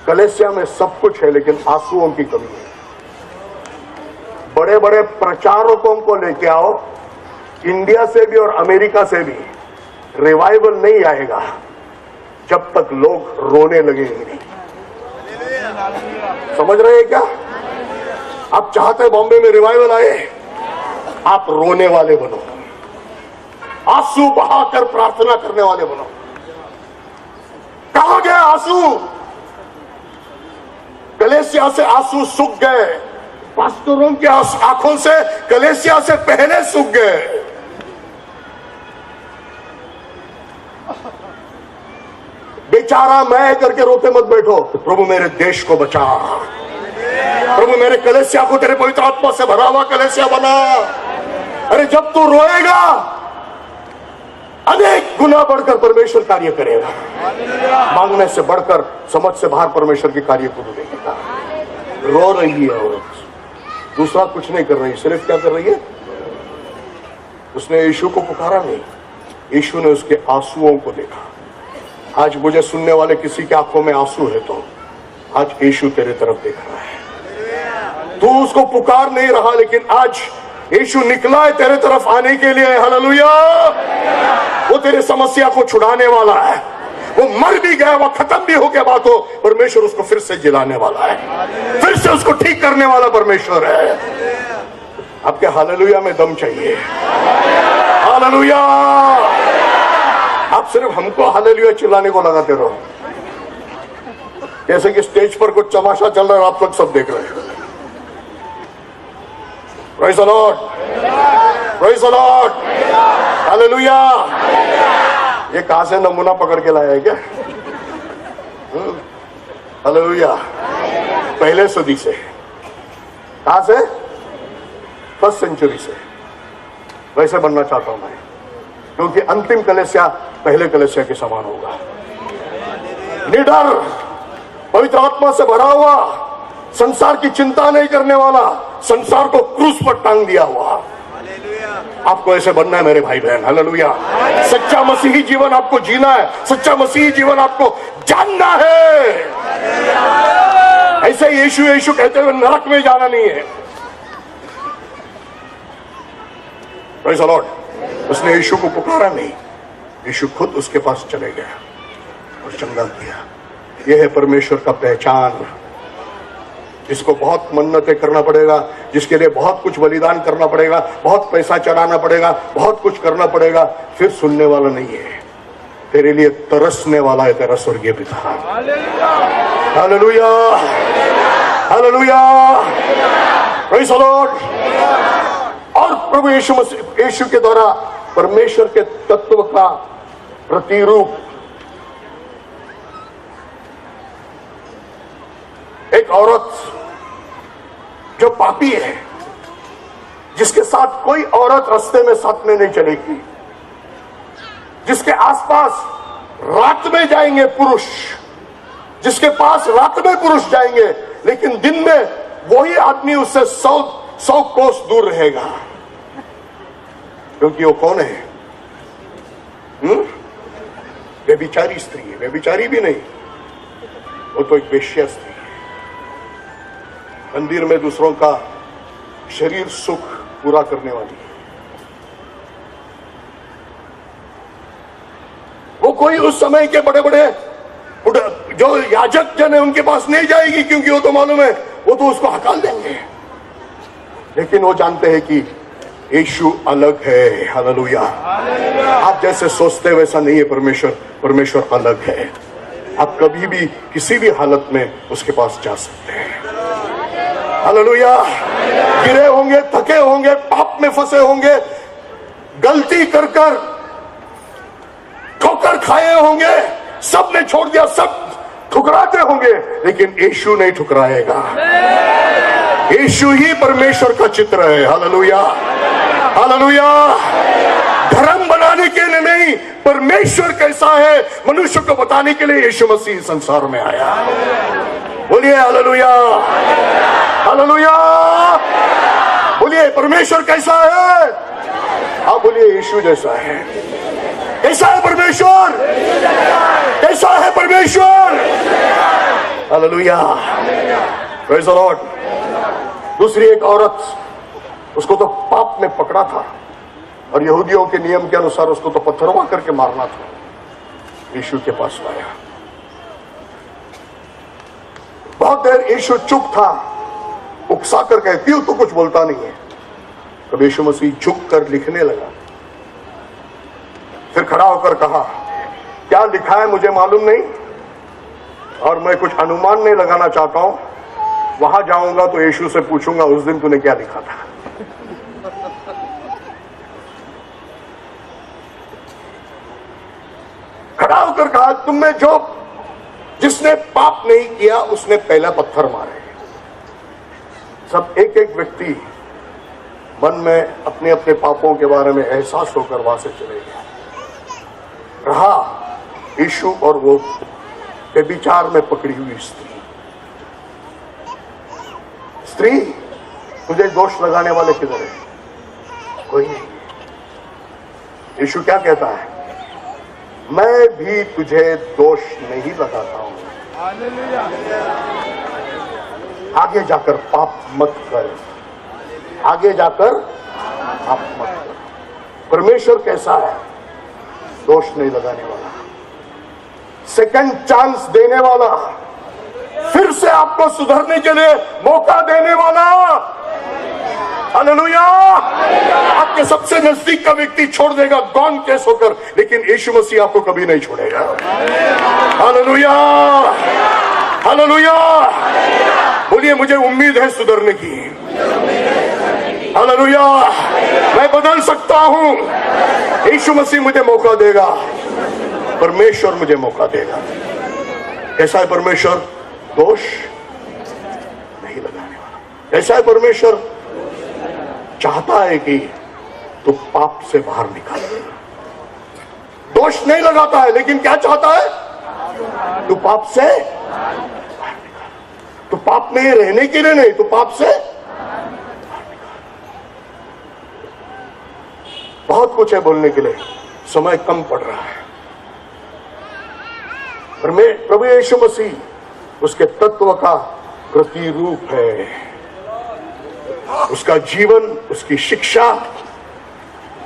कलीसिया में सब कुछ है, लेकिन आंसुओं की कमी है। बड़े बड़े प्रचारकों को लेके आओ, इंडिया से भी और अमेरिका से भी, रिवाइवल नहीं आएगा जब तक लोग रोने लगेंगे नहीं। समझ रहे हैं क्या? आप चाहते बॉम्बे में रिवाइवल आए, आप रोने वाले बनो, आंसू बहाकर प्रार्थना करने वाले बनो। कहां गए आंसू? कलीसिया से आंसू सूख गए, पास्टरों की आंखों से कलीसिया से पहले सूख गए। बेचारा मैं करके रोते मत बैठो। प्रभु मेरे देश को बचा, प्रभु मेरे कलीसिया को तेरे पवित्र आत्मा से भरा हुआ कलीसिया बना। अरे जब तू रोएगा, अनेक गुना बढ़कर परमेश्वर कार्य करेगा। मांगने से बढ़कर, समझ से बाहर परमेश्वर के कार्य को देखेगा। रो रही है औरत, दूसरा कुछ नहीं कर रही, सिर्फ क्या कर रही है? उसने यीशु को पुकारा नहीं, यीशु ने उसके आंसुओं को देखा। आज मुझे सुनने वाले किसी के आंखों में आंसू है, तो आज यीशु तेरे तरफ देख रहा है। तू उसको पुकार नहीं रहा, लेकिन आज यीशु निकला है तेरे तरफ आने के लिए। हालेलुया। वो तेरे समस्या को छुड़ाने वाला है। वो मर भी गया, वो खत्म भी हो गया बात हो, परमेश्वर उसको फिर से जिलाने वाला है, फिर से उसको ठीक करने वाला परमेश्वर है। आपके हालेलुया में दम चाहिए। हालेलुया। आप सिर्फ हमको हालेलुया चिल्लाने को लगाते रहो, जैसे कि स्टेज पर कुछ तमाशा चल रहा है, आप लोग सब देख रहे हैं। Praise the Lord. Praise the Lord, hallelujah. ये कहां से नमूना पकड़ के लाया है क्या? हालेलुया। पहले सदी से। कहां से? फर्स्ट सेंचुरी से। वैसे बनना चाहता हूं मैं, क्योंकि अंतिम कलीसिया पहले कलीसिया के समान होगा। निडर, पवित्र आत्मा से भरा हुआ, संसार की चिंता नहीं करने वाला, संसार को क्रूस पर टांग दिया हुआ। आपको ऐसे बनना है मेरे भाई बहन, हालेलुया। सच्चा मसीही जीवन आपको जीना है, सच्चा मसीही जीवन आपको जानना है। ऐसे यीशु यीशु कहते हुए नरक में जाना नहीं है। Praise the Lord. उसने यीशु को पुकारा नहीं, यीशु खुद उसके पास चले गया और चंगा किया। यह है परमेश्वर का पहचान, जिसको बहुत मन्नतें करना पड़ेगा, जिसके लिए बहुत कुछ बलिदान करना पड़ेगा, बहुत पैसा चढ़ाना पड़ेगा, बहुत कुछ करना पड़ेगा, फिर सुनने वाला नहीं है। तेरे लिए तरसने वाला है तेरा स्वर्गीय पिता। Hallelujah, hallelujah, praise the Lord. और प्रभु यीशु मसीह, यीशु के द्वारा परमेश्वर के तत्व का प्रतिरूप एक औरत जो पापी है, जिसके साथ कोई औरत रास्ते में साथ में नहीं चलेगी, जिसके आसपास रात में जाएंगे पुरुष, जिसके पास रात में पुरुष जाएंगे, लेकिन दिन में वही आदमी उससे 100 कोस दूर रहेगा। क्योंकि वो कौन है? व्यभिचारी स्त्री है। व्यभिचारी भी नहीं, वो तो एक वेश्या स्त्री है। मंदिर में दूसरों का शरीर सुख पूरा करने वाली है। वो कोई उस समय के बड़े बड़े जो याजक जन है उनके पास नहीं जाएगी, क्योंकि वो तो मालूम है वो तो उसको हकाल देंगे। लेकिन वो जानते हैं कि यीशु अलग है। हालेलुया। आप जैसे सोचते हैं वैसा नहीं है परमेश्वर। परमेश्वर अलग है। आप कभी भी किसी भी हालत में उसके पास जा सकते हैं। हालेलुया। गिरे होंगे, थके होंगे, पाप में फंसे होंगे, गलती कर कर ठोकर खाए होंगे, सब ने छोड़ दिया, सब ठुकराते होंगे, लेकिन यीशु नहीं ठुकराएगा। यीशु ही परमेश्वर का चित्र है। Hallelujah, hallelujah. धर्म बनाने के लिए नहीं, परमेश्वर कैसा है मनुष्य को बताने के लिए यीशु मसीह संसार में आया। बोलिए हालेलुया, हालेलुया। बोलिए परमेश्वर कैसा है? आप बोलिए यीशु जैसा है। कैसा है परमेश्वर? कैसा है परमेश्वर? Hallelujah, praise the Lord. दूसरी एक औरत, उसको तो पाप में पकड़ा था और यहूदियों के नियम के अनुसार उसको तो पत्थरवा करके मारना था। यीशु के पास लाया। बहुत देर यीशु चुप था, उकसा कर कहती हूं तो कुछ बोलता नहीं है। तब यीशु मसीह झुक कर लिखने लगा, फिर खड़ा होकर कहा, क्या लिखा है मुझे मालूम नहीं और मैं कुछ अनुमान नहीं लगाना चाहता हूं। वहां जाऊंगा तो यीशु से पूछूंगा उस दिन तूने क्या लिखा था। खड़ा होकर कहा, तुम में जो जिसने पाप नहीं किया उसने पहला पत्थर मारे। सब एक एक व्यक्ति मन में अपने अपने पापों के बारे में एहसास होकर वहां से चले गए। रहा यीशु और वो व्यभिचार में पकड़ी हुई स्त्री। स्त्री, तुझे दोष लगाने वाले किधर है? कोई नहीं। यीशु क्या कहता है? मैं भी तुझे दोष नहीं लगाता हूं। आगे जाकर पाप मत कर, आगे जाकर पाप मत कर। परमेश्वर कैसा है? दोष नहीं लगाने वाला, सेकंड चांस देने वाला, फिर से आपको सुधरने के लिए मौका देने वाला। हालेलुया। आपके सबसे नजदीक का व्यक्ति छोड़ देगा गॉन केस होकर, लेकिन यीशु मसीह आपको कभी नहीं छोड़ेगा। Hallelujah, hallelujah. बोलिए मुझे उम्मीद है सुधरने की। हालेलुया। मैं बदल सकता हूं। यीशु मसीह मुझे मौका देगा, परमेश्वर मुझे मौका देगा। कैसा है परमेश्वर? दोष नहीं लगाने वाला। कैसा है परमेश्वर? चाहता है कि तू पाप से बाहर निकाल। दोष नहीं लगाता है, लेकिन क्या चाहता है? तू पाप से बाहर निकाल। तू पाप में रहने के लिए नहीं, तू पाप से बहुत कुछ है बोलने के लिए, समय कम पड़ रहा है। प्रभु यीशु मसीह उसके तत्व का प्रतिरूप है। उसका जीवन, उसकी शिक्षा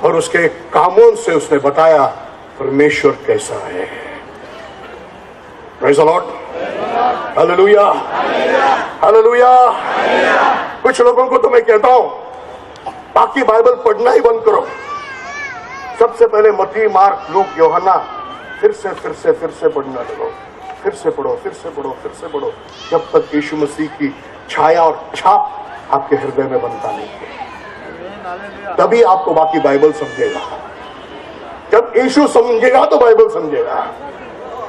और उसके कामों से उसने बताया परमेश्वर कैसा है। Praise the Lord, hallelujah, hallelujah. कुछ लोगों को तो मैं कहता हूं बाकी बाइबल पढ़ना ही बंद करो। सबसे पहले मत्ती, मार्क, लूक, यूहन्ना फिर से पढ़ना लगो। फिर से पढ़ो, फिर से पढ़ो, फिर से पढ़ो, जब तक यीशु मसीह की छाया और छाप आपके हृदय में बनता नहीं है। तभी आपको बाकी बाइबल समझेगा। जब यीशु समझेगा तो बाइबल समझेगा।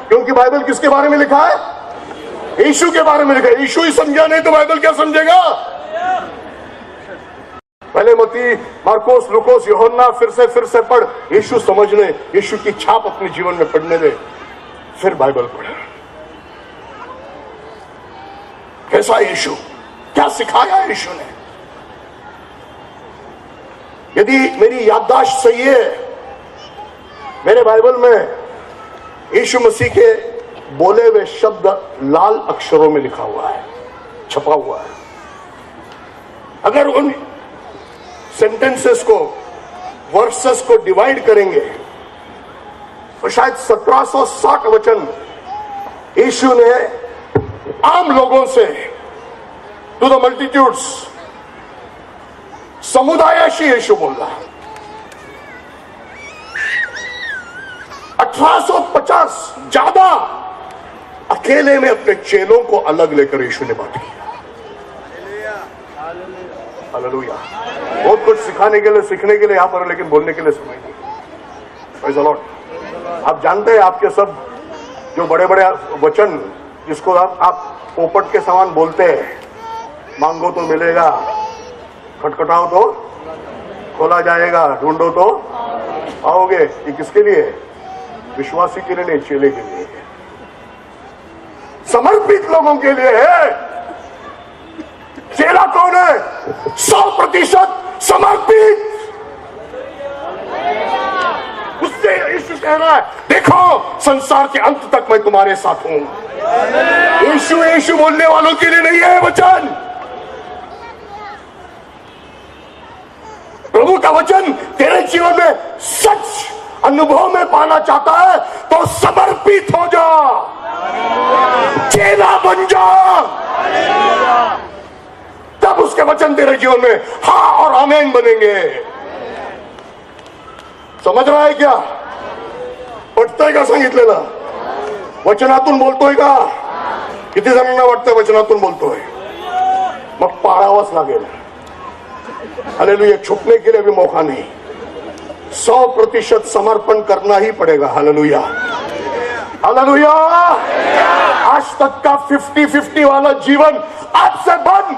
क्योंकि बाइबल किसके बारे में लिखा है? यीशु के बारे में लिखा है। यीशु ही समझा नहीं तो बाइबल क्या समझेगा? पहले मत्ती, मार्कोस, लूकोस, यूहन्ना फिर से पढ़। यीशु समझने, यीशु की छाप अपने जीवन में पढ़ने दे, फिर बाइबल पढ़े। कैसा यीशु, क्या सिखाया यीशु ने? यदि मेरी याददाश्त सही है, मेरे बाइबल में यीशु मसीह के बोले हुए शब्द लाल अक्षरों में लिखा हुआ है, छपा हुआ है। अगर उन सेंटेंसेस को, वर्सेस को डिवाइड करेंगे तो शायद 1760 वचन यीशु ने आम लोगों से, टू द मल्टीट्यूड्स, समुदायशी यीशु बोल रहा है। 1850 ज्यादा अकेले में अपने चेलों को अलग लेकर यीशु ने बात की। हालेलुया। बहुत कुछ सिखाने के लिए, सीखने के लिए यहां पर, लेकिन बोलने के लिए समय नहीं। Praise the Lord. आप जानते हैं, आपके सब जो बड़े बड़े वचन जिसको आप पोपट के समान बोलते हैं, मांगो तो मिलेगा, खटखटाओ तो खोला जाएगा, ढूंढो तो पाओगे, ये किसके लिए? विश्वासी के लिए नहीं, चेले के लिए, समर्पित लोगों के लिए है। चेला कौन है? 100% समर्पित। उससे यीशु कह रहा है, देखो संसार के अंत तक मैं तुम्हारे साथ हूं। यीशु यीशु बोलने वालों के लिए नहीं है वचन। प्रभु का वचन तेरे जीवन में सच अनुभव में पाना चाहता है तो समर्पित हो जा, चेला बन जा, तब उसके वचन तेरे जीवन में हाँ और आमीन बनेंगे। समझ रहा है क्या? पटतंय का सांगितलेलं? वचनातून बोलतोय का? किती जणांना वाटतं वचनातून बोलतोय? मग पाळावंच लागेल। हालेलुया। छुपने के लिए भी मौका नहीं, 100% समर्पण करना ही पड़ेगा। Hallelujah, hallelujah. आज तक का 50-50 वाला जीवन आज से बंद।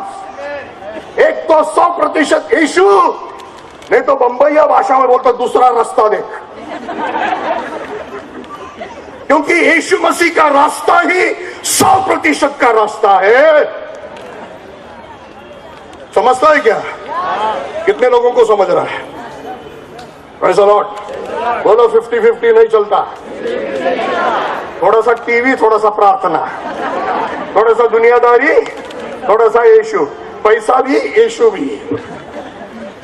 एक तो 100% यीशु, नहीं तो बंबईया भाषा में बोलता दूसरा रास्ता देख। क्योंकि यीशु मसीह का रास्ता ही 100% का रास्ता है। समझता है क्या? कितने लोगों को समझ रहा है? Praise the Lord. बोलो 50-50 नहीं चलता। थोड़ा सा टीवी, थोड़ा सा प्रार्थना, थोड़ा सा दुनियादारी, थोड़ा सा यीशु। पैसा भी, यीशु भी,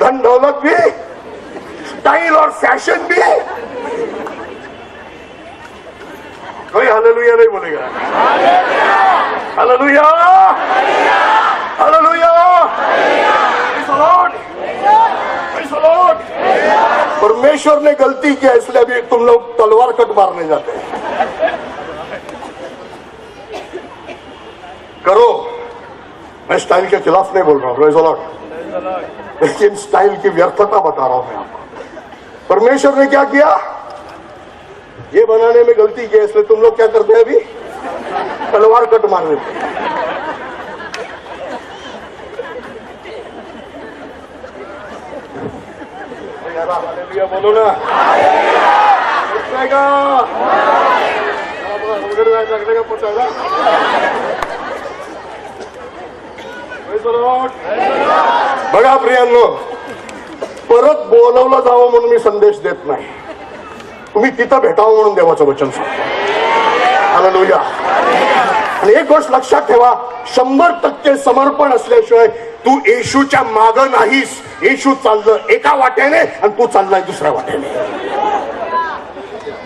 धन दौलत भी, स्टाइल और फैशन भी। कोई हालेलुया नहीं बोलेगा। Hallelujah, hallelujah. Praise the Lord, praise the Lord. परमेश्वर ने गलती किया इसलिए अभी तुम लोग तलवार कट मारने जाते हैं। करो, मैं स्टाइल के खिलाफ नहीं बोल रहा हूं। Praise the Lord. लेकिन स्टाइल की व्यर्थता बता रहा हूं मैं आपको। परमेश्वर ने क्या किया, ये बनाने में गलती की, इसलिए तुम लोग क्या करते हैं अभी, तलवार कट मार देते हैं। बोलो ना, बघा प्रियांनो, परत बोलवलं जावं म्हणून मी संदेश देत नाही, तुम्ही तिथं भेटावं म्हणून देवाचं वचन सांगतो। हालेलुया। आणि एक गोष्ट लक्षात ठेवा, 100% समर्पण असल्याशिवाय तू येशूच्या माग नाहीस। येशू चाललं एका वाट्याने आणि तू चाललाय दुसऱ्या वाट्याने।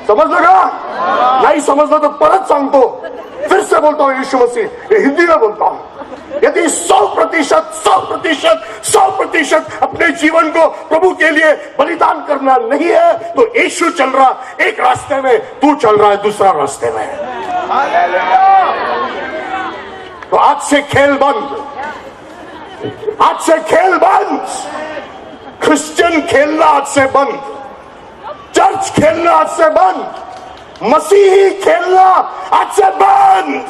समजलं का? नाही समजलं तर परत सांगतो, फिर से बोलता हूं, यीशु मसीह, हिंदी में बोलता हूं, यदि 100% अपने जीवन को प्रभु के लिए बलिदान करना नहीं है तो यीशु चल रहा एक रास्ते में, तू चल रहा है दूसरा रास्ते में। तो आज से खेल बंद, आज से खेल बंद, क्रिश्चियन खेलना आज से बंद, चर्च खेलना आज से बंद, मसीही खेलना आज से बंद,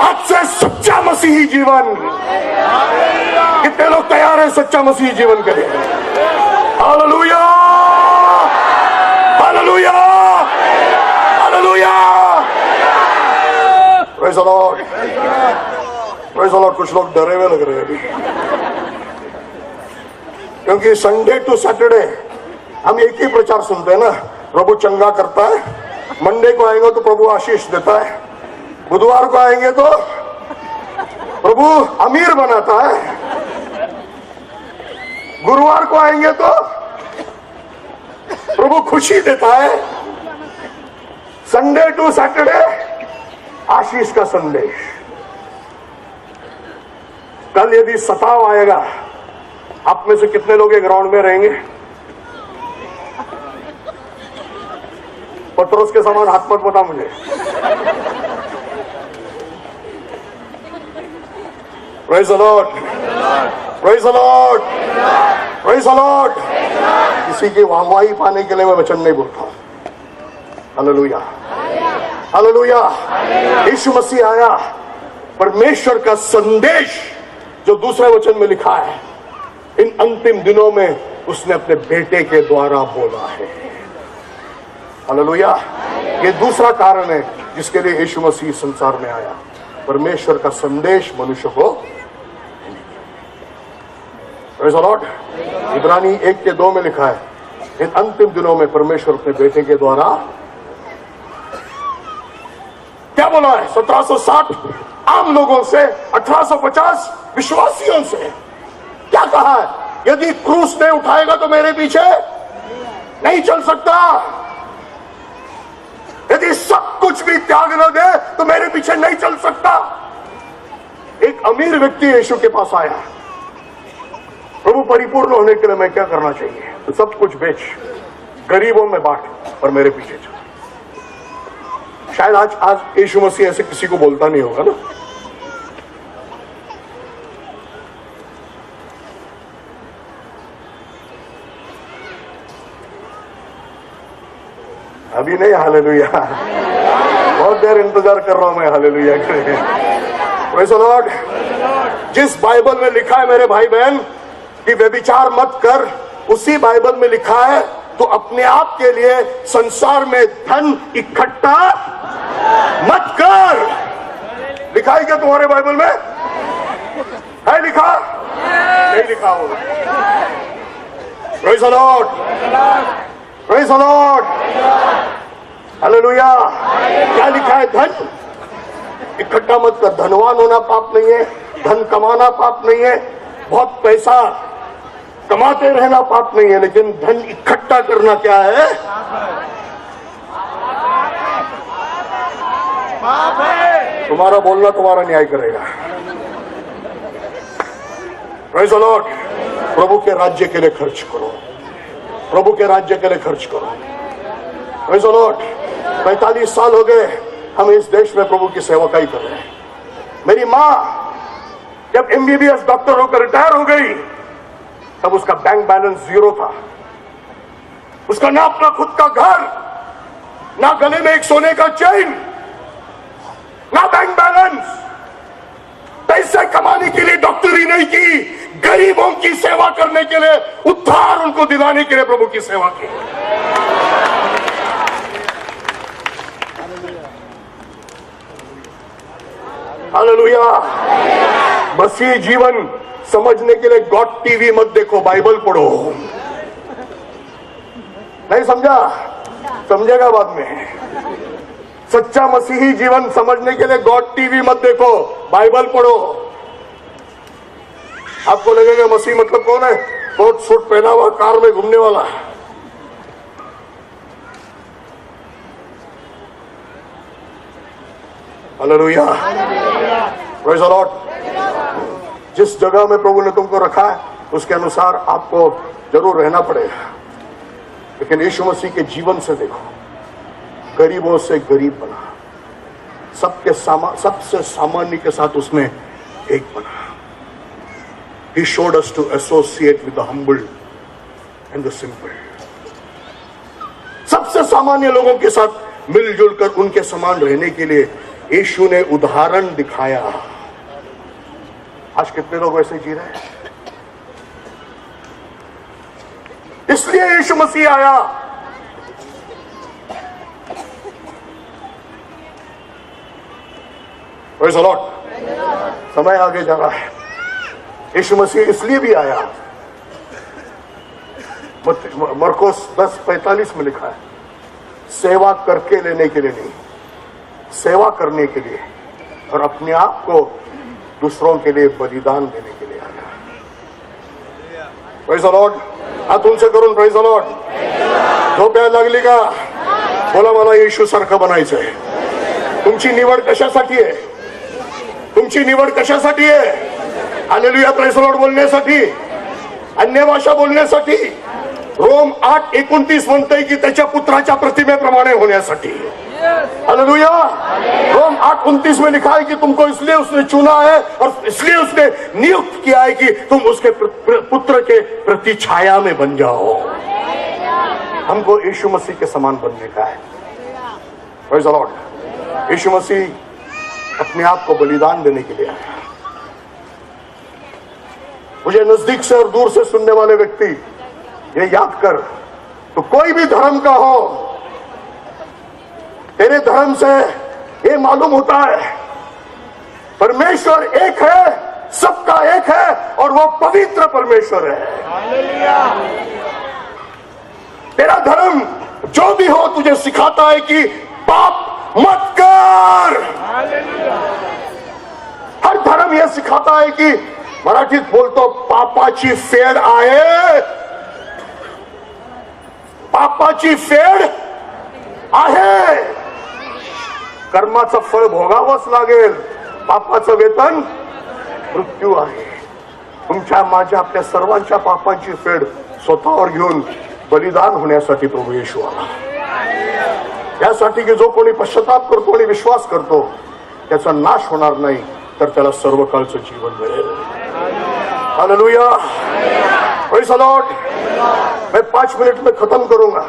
आज से सच्चा मसीही जीवन। कितने लोग तैयार हैं सच्चा मसीही जीवन के लिए? Hallelujah, hallelujah, hallelujah, praise the Lord, praise the Lord. कुछ लोग डरे हुए लग रहे हैं अभी, क्योंकि संडे टू सैटरडे हम एक ही प्रचार सुनते हैं ना, प्रभु चंगा करता है, मंडे को आएंगे तो प्रभु आशीष देता है, बुधवार को आएंगे तो प्रभु अमीर बनाता है, गुरुवार को आएंगे तो प्रभु खुशी देता है, संडे टू सैटरडे आशीष का संदेश। कल यदि सताव आएगा, आप में से कितने लोग एक ग्राउंड में रहेंगे? पत्रोस के समान हाथ मत बता मुझे। Praise the Lord, praise the Lord, praise the Lord. किसी की वाहवाही पाने के लिए मैं वचन नहीं बोलता हूं। Hallelujah, hallelujah. यीशु मसीह आया, परमेश्वर का संदेश जो दूसरे वचन में लिखा है, इन अंतिम दिनों में उसने अपने बेटे के द्वारा बोला है। हालेलुया। ये दूसरा कारण है जिसके लिए यीशु मसीह संसार में आया, परमेश्वर का संदेश मनुष्य को। Praise the Lord. इब्रानी 1:2 में लिखा है, इन अंतिम दिनों में परमेश्वर अपने बेटे के द्वारा क्या बोला है? 1760 आम लोगों से, 1850 विश्वासियों से क्या कहा है? यदि क्रूस नहीं उठाएगा तो मेरे पीछे नहीं चल सकता, यदि सब कुछ भी त्याग न दे तो मेरे पीछे नहीं चल सकता। एक अमीर व्यक्ति यीशु के पास आया, प्रभु परिपूर्ण होने के लिए मैं क्या करना चाहिए? तो सब कुछ बेच, गरीबों में बांट और मेरे पीछे चल। शायद आज यीशु मसीह ऐसे किसी को बोलता नहीं होगा ना। अभी नहीं, हालेलुया। बहुत देर इंतजार कर रहा हूं मैं हालेलुया के लिए। Praise the Lord. जिस बाइबल में लिखा है मेरे भाई बहन कि व्यभिचार मत कर, उसी बाइबल में लिखा है तो अपने आप के लिए संसार में धन इकट्ठा मत कर। लिखा है क्या तुम्हारे बाइबल में? है लिखा? नहीं लिखा होगा। Praise the Lord, praise the Lord, hallelujah. क्या लिखा है? धन इकट्ठा मत कर। धनवान होना पाप नहीं है, धन कमाना पाप नहीं है, बहुत पैसा कमाते रहना पाप नहीं है, लेकिन धन इकट्ठा करना क्या है? पाप है। तुम्हारा बोलना तुम्हारा न्याय करेगा। Praise the Lord. प्रभु के राज्य के लिए खर्च करो, प्रभु के राज्य के लिए खर्च करो। Praise the Lord. 45 साल हो गए हम इस देश में प्रभु की सेवकाई कर रहे हैं। मेरी माँ जब MBBS डॉक्टर होकर रिटायर हो गई तब उसका बैंक बैलेंस 0 था, उसका ना अपना खुद का घर, ना गले में एक सोने का चेन, ना बैंक बैलेंस। पैसे कमाने के लिए डॉक्टरी नहीं की, गरीबों की सेवा करने के लिए, उद्धार उनको दिलाने के लिए प्रभु की सेवा की। हालेलुया। मसीह जीवन समझने के लिए गॉड टीवी मत देखो, बाइबल पढ़ो। नहीं समझा? समझेगा बाद में। सच्चा मसीही जीवन समझने के लिए गॉड टीवी मत देखो, बाइबल पढ़ो। आपको लगेगा मसीह मतलब कौन है? कोट सूट पहना हुआ कार में घूमने वाला। Hallelujah, praise the Lord. जिस जगह में प्रभु ने तुमको रखा है उसके अनुसार आपको जरूर रहना पड़ेगा, लेकिन यीशु मसीह के जीवन से देखो, गरीबों से गरीब बना, सबसे सामान्य के साथ उसने एक बना। He showed us to associate with the humble and the simple. सबसे सामान्य लोगों के साथ मिलजुल कर उनके समान रहने के लिए यीशु ने उदाहरण दिखाया। आज कितने लोग वैसे जी रहे हैं? इसलिए यीशु मसीह आया। Praise the Lord। समय आगे जा रहा है। यीशु मसीह इसलिए भी आया, मरकोस 10:45 में लिखा है, सेवा करके लेने के लिए नहीं, सेवा करने के लिए और अपने आप को दूसरों के लिए बलिदान देने के लिए आया। Praise the Lord. हात उंच करून प्रेज़ द लॉर्ड। झोप्या लागली का? बोला, मला येशू सारखं बनायचंय। तुमची निवड कशासाठी आहे? तुमची निवड कशासाठी आहे? हालेलुया, प्रेज़ द लॉर्ड बोलण्यासाठी, अन्य भाषा बोलण्यासाठी। रोम 8:29 म्हणतंय की त्याच्या पुत्राच्या प्रतिमेप्रमाणे होण्यासाठी। हालेलुया। रोम 8:29 में लिखा है कि तुमको इसलिए उसने चुना है और इसलिए उसने नियुक्त किया है कि तुम उसके पुत्र के प्रति छाया में बन जाओ। हमको यीशु मसीह के समान बनने का है। Praise the Lord. Yeshu Masih अपने आप को बलिदान देने के लिए आया। मुझे नजदीक से और दूर से सुनने वाले व्यक्ति ये याद कर, तो कोई भी धर्म का हो, तेरे धर्म से ये मालूम होता है परमेश्वर एक है, सबका एक है और वो पवित्र परमेश्वर है। तेरा धर्म जो भी हो तुझे सिखाता है कि पाप मत कर। हर धर्म यह सिखाता है कि, मराठीत बोलतो, पापाची फेड आहे, पापाची फेड आहे। कर्माचं फळ भोगावंच लागेल, पापाचं वेतन मृत्यू आहे। तुमच्या माझ्या आपल्या सर्वांच्या पापांची फेड स्वतःवर घेऊन बलिदान होण्यासाठी प्रभू येशू आला। यासाठी की जो कोणी पश्चाताप करतो आणि विश्वास करतो त्याचा नाश होणार नाही, तर त्याला सर्वकाळचं जीवन मिळेल। Hallelujah, praise the Lord. मैं 5 मिनट में खत्म करूंगा।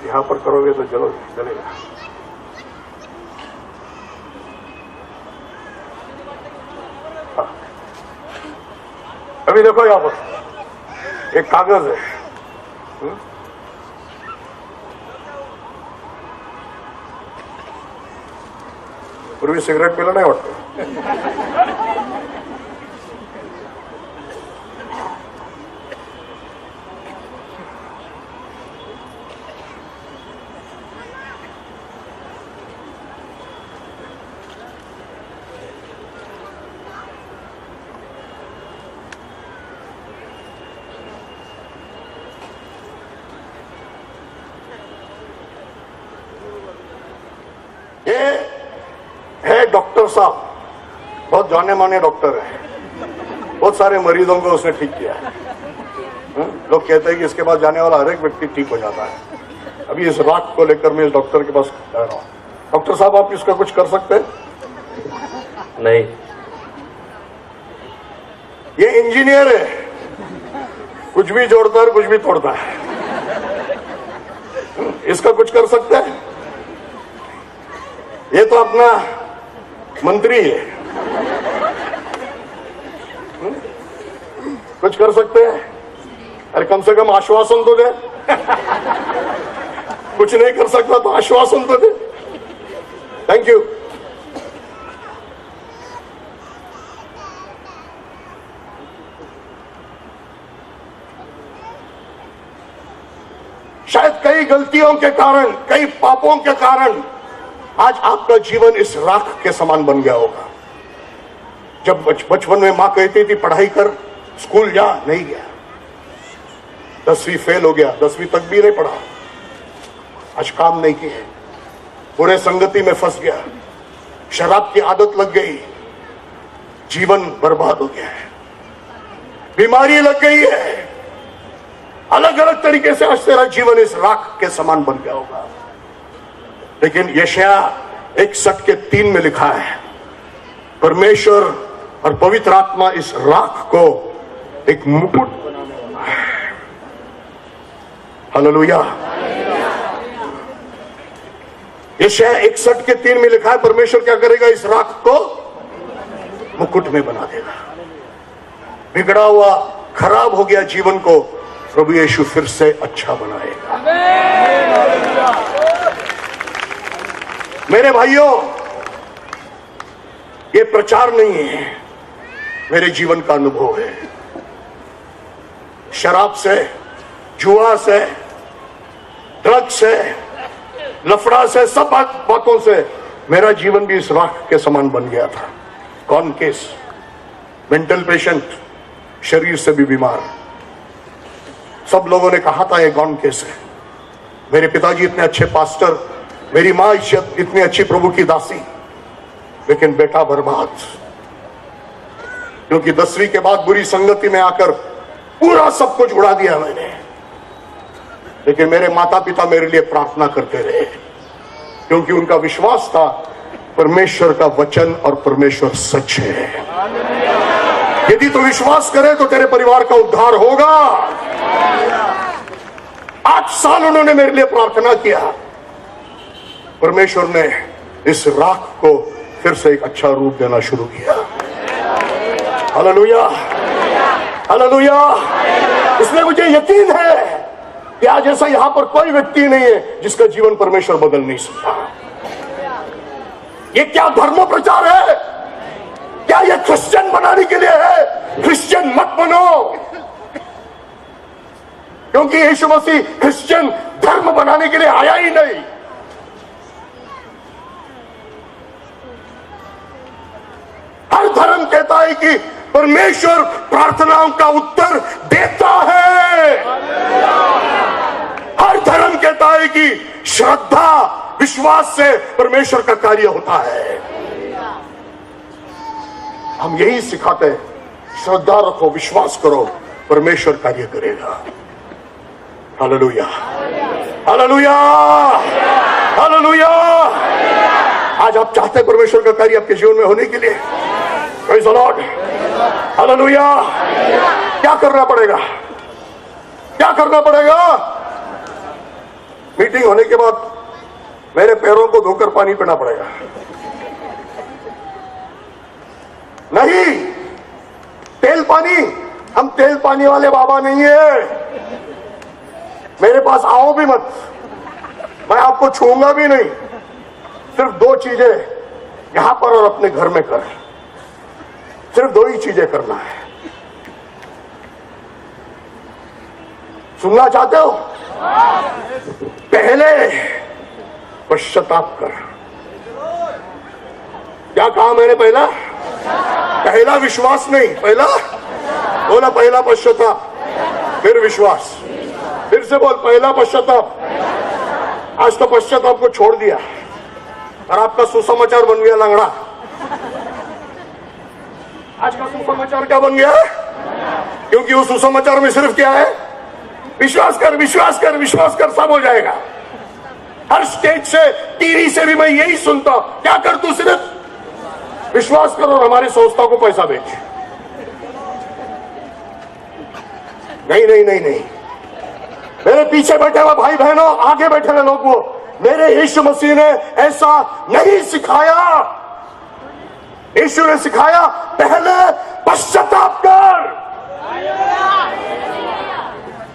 यहां पर करोगे तो चलो चलेगा। अभी देखो यहां पर एक कागज है, पूर्वी सिगरेट पिलं नाही वाटतं। डॉक्टर साहब बहुत जाने माने डॉक्टर है, बहुत सारे मरीजों को उसने ठीक किया है। लोग कहते हैं कि इसके बाद जाने वाला हर एक व्यक्ति ठीक हो जाता है। अभी इस राख को लेकर मैं इस डॉक्टर के पास जा रहा हूं। डॉक्टर साहब, आप इसका कुछ कर सकते हैं? नहीं। ये इंजीनियर है, कुछ भी जोड़ता है कुछ भी तोड़ता है। इसका कुछ कर सकते हैं? ये तो अपना मंत्री है, कुछ कर सकते हैं? अरे कम से कम आश्वासन तो दे। कुछ नहीं कर सकता तो आश्वासन तो दे। Thank you. शायद कई गलतियों के कारण, कई पापों के कारण आज आपका जीवन इस राख के समान बन गया होगा। जब बचपन में मां कहती थी पढ़ाई कर, स्कूल जा, नहीं गया, 10वीं फेल हो गया, 10वीं तक भी नहीं पढ़ा, आज काम नहीं किए, बुरे संगति में फंस गया, शराब की आदत लग गई, जीवन बर्बाद हो गया है, बीमारी लग गई है, अलग अलग तरीके से आज तेरा जीवन इस राख के समान बन गया होगा। लेकिन यशायाह 61:3 में लिखा है, परमेश्वर और पवित्र आत्मा इस राख को एक मुकुट बनाने वाला है। हालेलुया। यशायाह 61:3 में लिखा है, परमेश्वर क्या करेगा? इस राख को मुकुट में बना देगा। बिगड़ा हुआ, खराब हो गया जीवन को प्रभु यीशु फिर से अच्छा बनाएगा। मेरे भाइयों, ये प्रचार नहीं है, मेरे जीवन का अनुभव है। शराब से, जुआ से, ड्रग्स से, लफड़ा से, सब बातों से मेरा जीवन भी इस राख के समान बन गया था। कौन केस, मेंटल पेशेंट, शरीर से भी बीमार। सब लोगों ने कहा था ये गौन केस है। मेरे पिताजी इतने अच्छे पास्टर, मेरी माँ इतनी अच्छी प्रभु की दासी, लेकिन बेटा बर्बाद, क्योंकि 10वीं के बाद बुरी संगति में आकर पूरा सब कुछ उड़ा दिया मैंने। लेकिन मेरे माता पिता मेरे लिए प्रार्थना करते रहे, क्योंकि उनका विश्वास था परमेश्वर का वचन और परमेश्वर सच है। यदि तू विश्वास करे तो तेरे परिवार का उद्धार होगा। 8 साल उन्होंने मेरे लिए प्रार्थना किया। परमेश्वर ने इस राख को फिर से एक अच्छा रूप देना शुरू किया। Hallelujah, hallelujah. इसलिए मुझे यकीन है कि आज ऐसा यहां पर कोई व्यक्ति नहीं है जिसका जीवन परमेश्वर बदल नहीं सकता। ये क्या धर्म प्रचार है? क्या ये क्रिश्चियन बनाने के लिए है? क्रिश्चियन मत बनो, क्योंकि यीशु मसीह क्रिश्चियन धर्म बनाने के लिए आया ही नहीं। हर धर्म कहता है कि परमेश्वर प्रार्थनाओं का उत्तर देता है। हर धर्म कहता है कि श्रद्धा, विश्वास से परमेश्वर का कार्य होता है। हम यही सिखाते हैं, श्रद्धा रखो, विश्वास करो, परमेश्वर कार्य करेगा। Hallelujah, hallelujah, hallelujah. आज आप चाहते हैं परमेश्वर का कार्य आपके जीवन में होने के लिए? Praise the Lord, hallelujah. क्या करना पड़ेगा? क्या करना पड़ेगा? मीटिंग होने के बाद मेरे पैरों को धोकर पानी पीना पड़ेगा। नहीं, तेल पानी, हम तेल पानी वाले बाबा नहीं है। मेरे पास आओ भी मत, मैं आपको छूंगा भी नहीं। सिर्फ 2 चीजें यहां पर और अपने घर में कर, सिर्फ 2 ही चीजें करना है। सुनना चाहते हो? पहले पश्चाताप कर। क्या कहा मैंने? पहला विश्वास नहीं, पहला बोला, पहला पश्चाताप फिर विश्वास। फिर से बोल, पहला पश्चाताप। आज तो पश्चाताप को छोड़ दिया और आपका सुसमाचार बन गया लंगड़ा। आज का सुसमाचार क्या बन गया? क्योंकि उस सुसमाचार में सिर्फ क्या है? विश्वास कर, विश्वास कर, विश्वास कर, सब हो जाएगा। हर स्टेज से, टीवी से भी मैं यही सुनता हूं, क्या कर तू, सिर्फ विश्वास करो और हमारी संस्था को पैसा बेच। नहीं नहीं नहीं नहीं, मेरे पीछे बैठे हुए भाई बहनों, आगे बैठे हुए लोग, वो मेरे यीशु मसीह ने ऐसा नहीं सिखाया। यीशु ने सिखाया पहले पश्चाताप कर,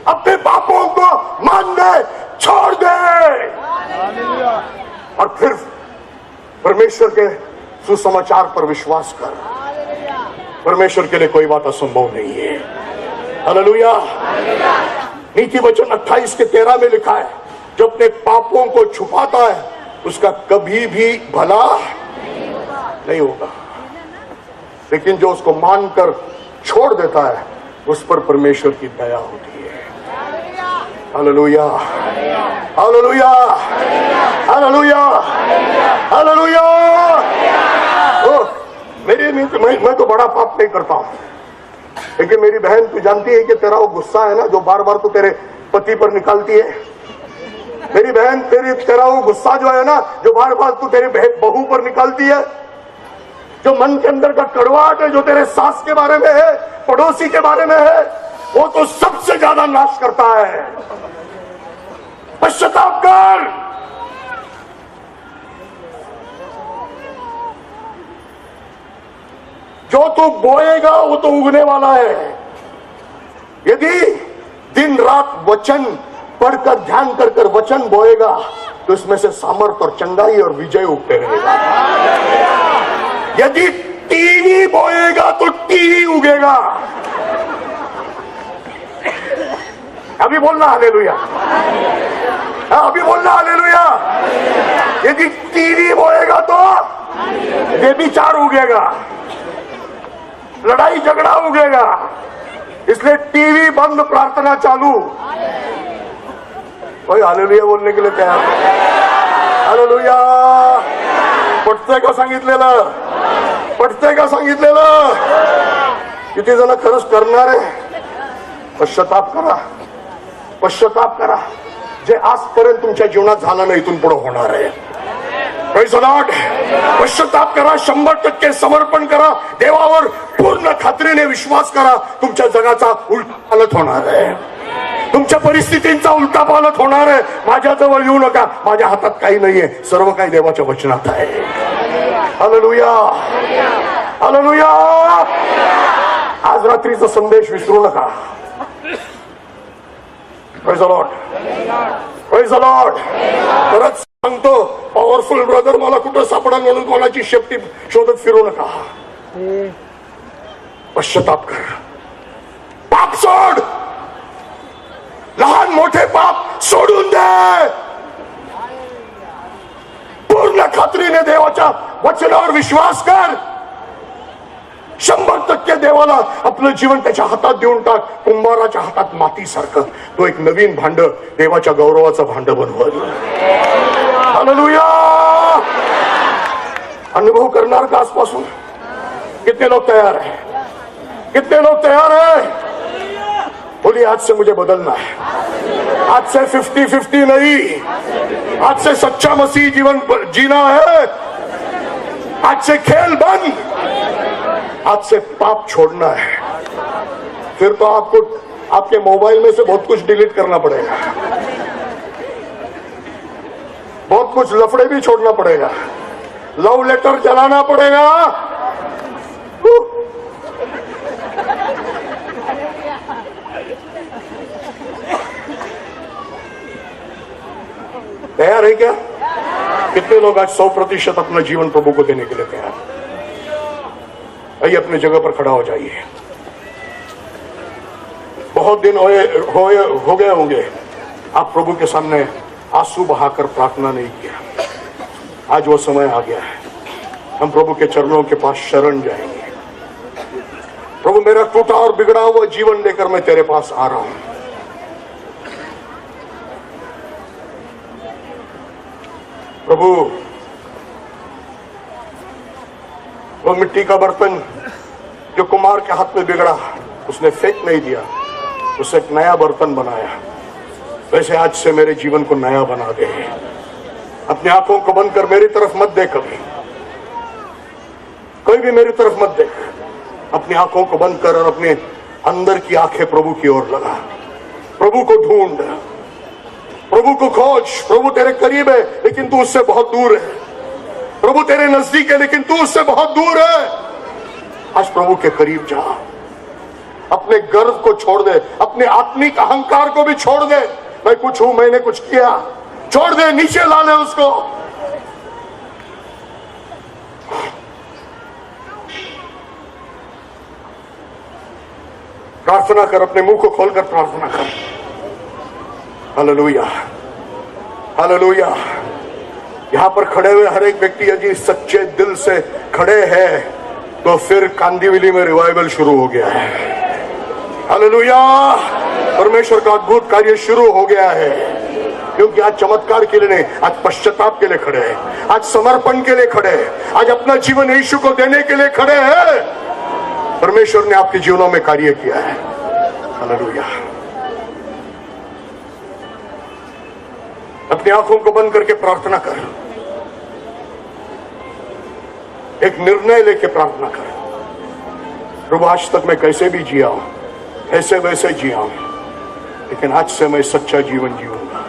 अपने पापों को मान दे, छोड़ दे, और फिर परमेश्वर के सुसमाचार पर विश्वास कर। परमेश्वर के लिए कोई बात असंभव नहीं है। हालेलुया। नीति वचन 28:13 में लिखा है, जो अपने पापों को छुपाता है उसका कभी भी भला नहीं होगा, लेकिन जो उसको मानकर छोड़ देता है उस पर परमेश्वर की दया होती है। Hallelujah, hallelujah, hallelujah, hallelujah. मैं तो बड़ा पाप नहीं करता हूं, लेकिन मेरी बहन, तू जानती है कि तेरा वो गुस्सा है ना जो बार बार तू तेरे पति पर निकालती है। मेरी बहन, तेरा वो गुस्सा जो है ना जो बार बार तू तेरे बहू पर निकालती है, जो मन के अंदर का कड़वाहट है जो तेरे सास के बारे में है, पड़ोसी के बारे में है, वो तो सबसे ज्यादा नाश करता है। पश्चाताप कर। जो तू बोएगा वो तो उगने वाला है। यदि दिन रात वचन पढ़कर, ध्यान कर कर वचन बोएगा तो इसमें से सामर्थ और चंगाई और विजय उगते रहेगा। यदि टीवी बोएगा तो टीवी उगेगा। अभी बोलना हालेलुया, अभी बोलना हालेलुया। यदि टीवी बोएगा तो व्यभिचार उगेगा, लड़ाई झगड़ा उगेगा। इसलिए टीवी बंद, प्रार्थना चालू। कोई हालेलुया बोलने के लिए तयार? हालेलुया। पटतंय का सांगितलेलं, पटतंय का सांगितलेलं? किती जण खरंच करणार आहे? पश्चाताप करा, पश्चाताप करा, जे आजपर्यंत तुमच्या जीवनात झालं नाही इथून पुढे होणार आहे। Praise the Lord. पश्चाताप करा, 100% समर्पण करा, देवावर पूर्ण खात्रीने विश्वास करा। तुमच्या जगाचा उलटापालट होणार आहे, तुमच्या परिस्थितींचा उलटापालट होणार आहे। माझ्याजवळ येऊ नका, माझ्या हातात काही नाहीये, सर्व काही देवाच्या वचनात आहे। Hallelujah, hallelujah. आज रात्रीचा संदेश विसरू नका। Praise the Lord. Praise the Lord. परत सांगतो, पॉवरफुल ब्रदर मला कुठं सापडा म्हणून कोणाची शेपटी शोधत फिरू नका। पश्चाताप कर, पाप सोड, लहान मोठे पाप सोडून दे। पूर्ण खात्रीने देवाच्या वचनावर विश्वास कर। 100% देवाला आपलं जीवन त्याच्या हातात देऊन टाक। कुंभाराच्या हातात मातीसारखं तो एक नवीन भांड देवाच्या गौरवाचं भांड बनवल। हालेलुया। अनुभव करणार का आजपासून? कितने लोग तैयार हैं? कितने लोग तैयार हैं? बोलिए, आज से मुझे बदलना है। आज से 50-50 नहीं, आज से सच्चा मसीह जीवन जीना है। आज से खेल बंद, आज से पाप छोड़ना है। फिर तो आपको आपके मोबाइल में से बहुत कुछ डिलीट करना पड़ेगा, बहुत कुछ लफड़े भी छोड़ना पड़ेगा, लव लेटर जलाना पड़ेगा। तैयार है क्या? कितने लोग आज 100% अपना जीवन प्रभु को देने के लिए तैयार? आइए अपने जगह पर खड़ा हो जाइए। बहुत दिन हो गए होंगे आप प्रभु के सामने आंसू बहाकर प्रार्थना नहीं किया। आज वो समय आ गया है, हम प्रभु के चरणों के पास शरण जाएंगे। प्रभु, मेरा टूटा और बिगड़ा हुआ जीवन लेकर मैं तेरे पास आ रहा हूं। प्रभु, वो मिट्टी का बर्तन जो कुम्हार के हाथ में बिगड़ा, उसने फेंक नहीं दिया, उसे एक नया बर्तन बनाया। वैसे आज से मेरे जीवन को नया बना दे। अपनी आंखों को बंद कर मेरी तरफ मत देख, कभी कोई भी मेरी तरफ मत देख। अपनी आंखों को बंद कर और अपने अंदर की आंखें प्रभु की ओर लगा। प्रभु को ढूंढ, प्रभु को खोज। प्रभु तेरे करीब है लेकिन तू उससे बहुत दूर है। प्रभु तेरे नजदीक है लेकिन तू उससे बहुत दूर है। आज प्रभु के करीब जा। अपने गर्व को छोड़ दे, अपने आत्मिक अहंकार को भी छोड़ दे। मैं कुछ हूं, मैंने कुछ किया, छोड़ दे, नीचे ला ले उसको। प्रार्थना कर, अपने मुंह को खोलकर प्रार्थना कर। Hallelujah, hallelujah. यहां पर खड़े हुए हर एक व्यक्ति यदि सच्चे दिल से खड़े हैं तो फिर कांदीवली में रिवाइवल शुरू हो गया है। हालेलुया, परमेश्वर का अद्भुत कार्य शुरू हो गया है। क्योंकि आज चमत्कार के लिए नहीं, आज पश्चाताप के लिए खड़े हैं, आज समर्पण के लिए खड़े हैं, आज अपना जीवन यीशु को देने के लिए खड़े हैं। परमेश्वर ने आपके जीवनों में कार्य किया है। हालेलुया। अपनी आंखों को बंद करके प्रार्थना कर। एक निर्णय लेके प्रार्थना कर। प्रभु आज तक मैं कैसे भी जिया हूं, ऐसे वैसे जिया हूं, लेकिन आज से मैं सच्चा जीवन जीऊंगा।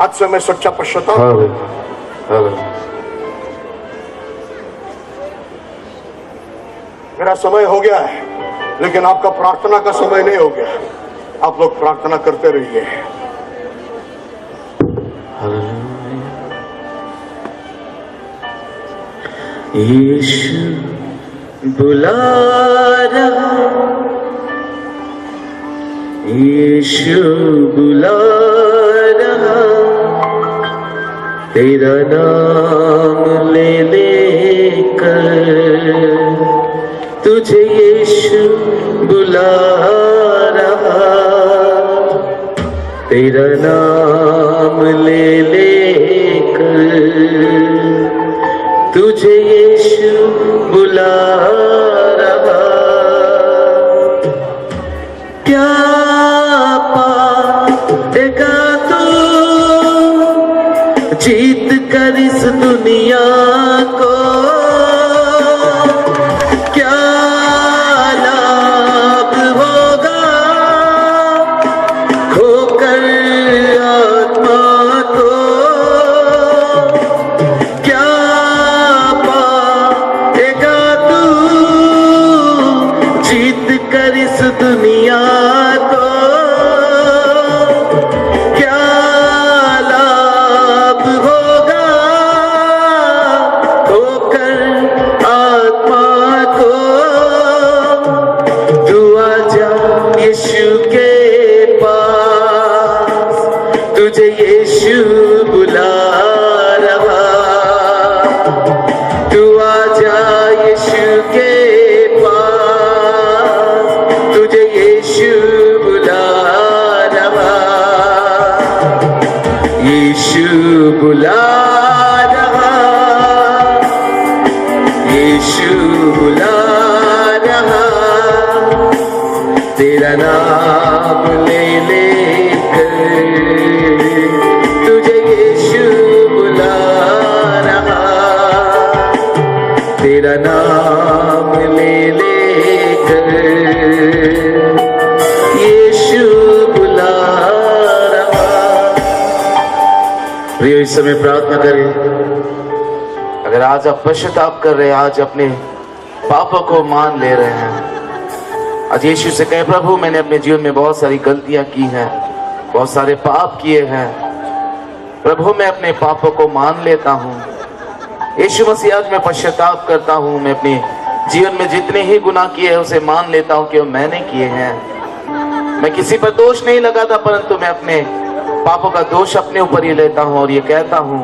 आज से मैं सच्चा पश्चाताप। मेरा समय हो गया है लेकिन आपका प्रार्थना का समय नहीं हो गया। आप लोग प्रार्थना करते रहिए। यीशु बुला रहा, यीशु बुला रहा, तेरा नाम ले लेकर तुझे यीशु बुला रहा, तेरा नाम ले लेकर तुझे यीशु बुला रहा। क्या पाएगा तू जीत कर इस दुनिया को? क्या लाभ होगा खोकर आत्मा को? क्या पाएगा तू जीत कर इस दुनिया को? क्या लाभ होगा खोकर आत्मा को? तू आजा यीशु के पास, तुझे यीशु बुला रहा। तू आजा यीशु के पास, तुझे यीशु बुला रहा। यीशु बुला रहा, यीशु बुला रहा, तेरा नाम ले लेकर तुझे यीशु बुला रहा, तेरा नाम ले लेकर यीशु बुला रहा। प्रिय, इस समय प्रार्थना करें। अगर आज आप पश्चाताप कर रहे हैं, आज अपने पापों को मान ले रहे हैं, आज यीशु से कहे प्रभु मैंने अपने जीवन में बहुत सारी गलतियां की हैं, बहुत सारे पाप किए हैं। प्रभु मैं अपने पापों को मान लेता हूं। यीशु मसीह आज मैं पश्चाताप करता हूं। मैं अपने जीवन में जितने ही गुनाह किए हैं उसे मान लेता हूं कि वो मैंने किए हैं। मैं किसी पर दोष नहीं लगाता, परंतु मैं अपने पापों का दोष अपने ऊपर ही लेता हूं और ये कहता हूं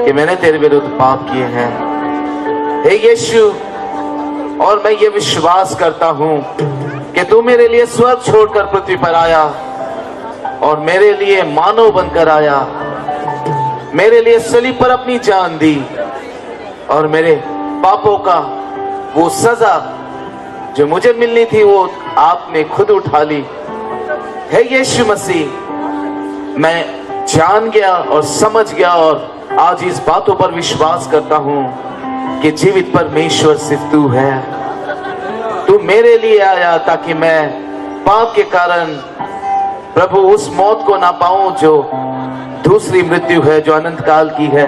कि मैंने तेरे विरुद्ध पाप किए हैं। हे यीशु, और मैं ये विश्वास करता हूं कि तू मेरे लिए स्वर्ग छोड़कर पृथ्वी पर आया और मेरे लिए मानव बनकर आया, मेरे लिए सलीब पर अपनी जान दी और मेरे पापों का वो सजा जो मुझे मिलनी थी वो आपने खुद उठा ली। हे यीशु मसीह, मैं जान गया और समझ गया और आज इस बातों पर विश्वास करता हूं कि जीवित परमेश्वर सिर्फ तू है। तू मेरे लिए आया ताकि मैं पाप के कारण प्रभु उस मौत को ना पाऊं जो दूसरी मृत्यु है, जो अनंत काल की है,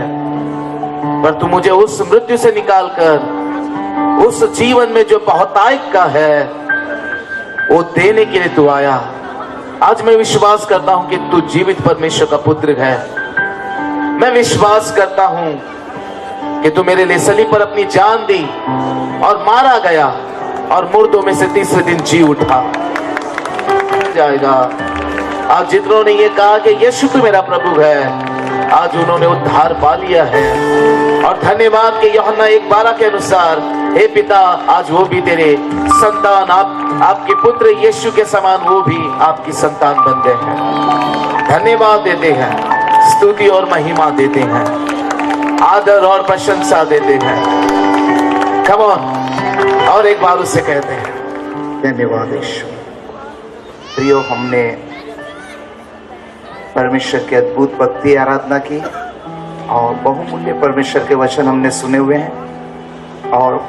पर तू मुझे उस मृत्यु से निकालकर उस जीवन में जो बहुतायत का है वो देने के लिए तू आया। आज मैं विश्वास करता हूं कि तू जीवित परमेश्वर का पुत्र है। मैं विश्वास करता हूं कि तू मेरे लिए सलीब पर अपनी जान दी और मारा गया और मुर्दों में से तीसरे दिन जी उठा जाएगा। आज जितनों ने ये कहा कि यीशु तू मेरा प्रभु है, आज उन्होंने उद्धार पा लिया है। और धन्यवाद कि यूहन्ना 1:12 के अनुसार हे पिता, आज वो भी तेरे संतान, आपके पुत्र यीशु के समान वो भी आपकी संतान बन गए हैं। धन्यवाद देते हैं, स्तुति और महिमा देते हैं, आदर और प्रशंसा देते हैं। कम ऑन, और एक बार उससे कहते हैं धन्यवाद यीशु। प्रियो, हमने परमेश्वर की अद्भुत भक्ति आराधना की और बहुमूल्य परमेश्वर के वचन हमने सुने हुए हैं और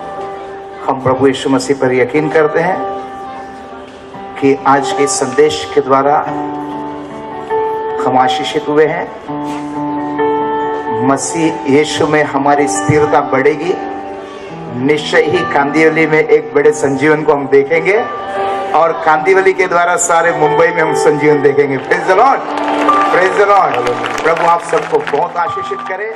हम प्रभु यीशु मसीह पर यकीन करते हैं कि आज के संदेश के द्वारा हम आशीषित हुए हैं। मसीह यीशु में हमारी स्थिरता बढ़ेगी। निश्चय ही कांदिवली में एक बड़े संजीवन को हम देखेंगे और कांदिवली के द्वारा सारे मुंबई में हम संजीवन देखेंगे। Praise the Lord, praise the Lord. प्रभु आप सबको बहुत आशीषित करे।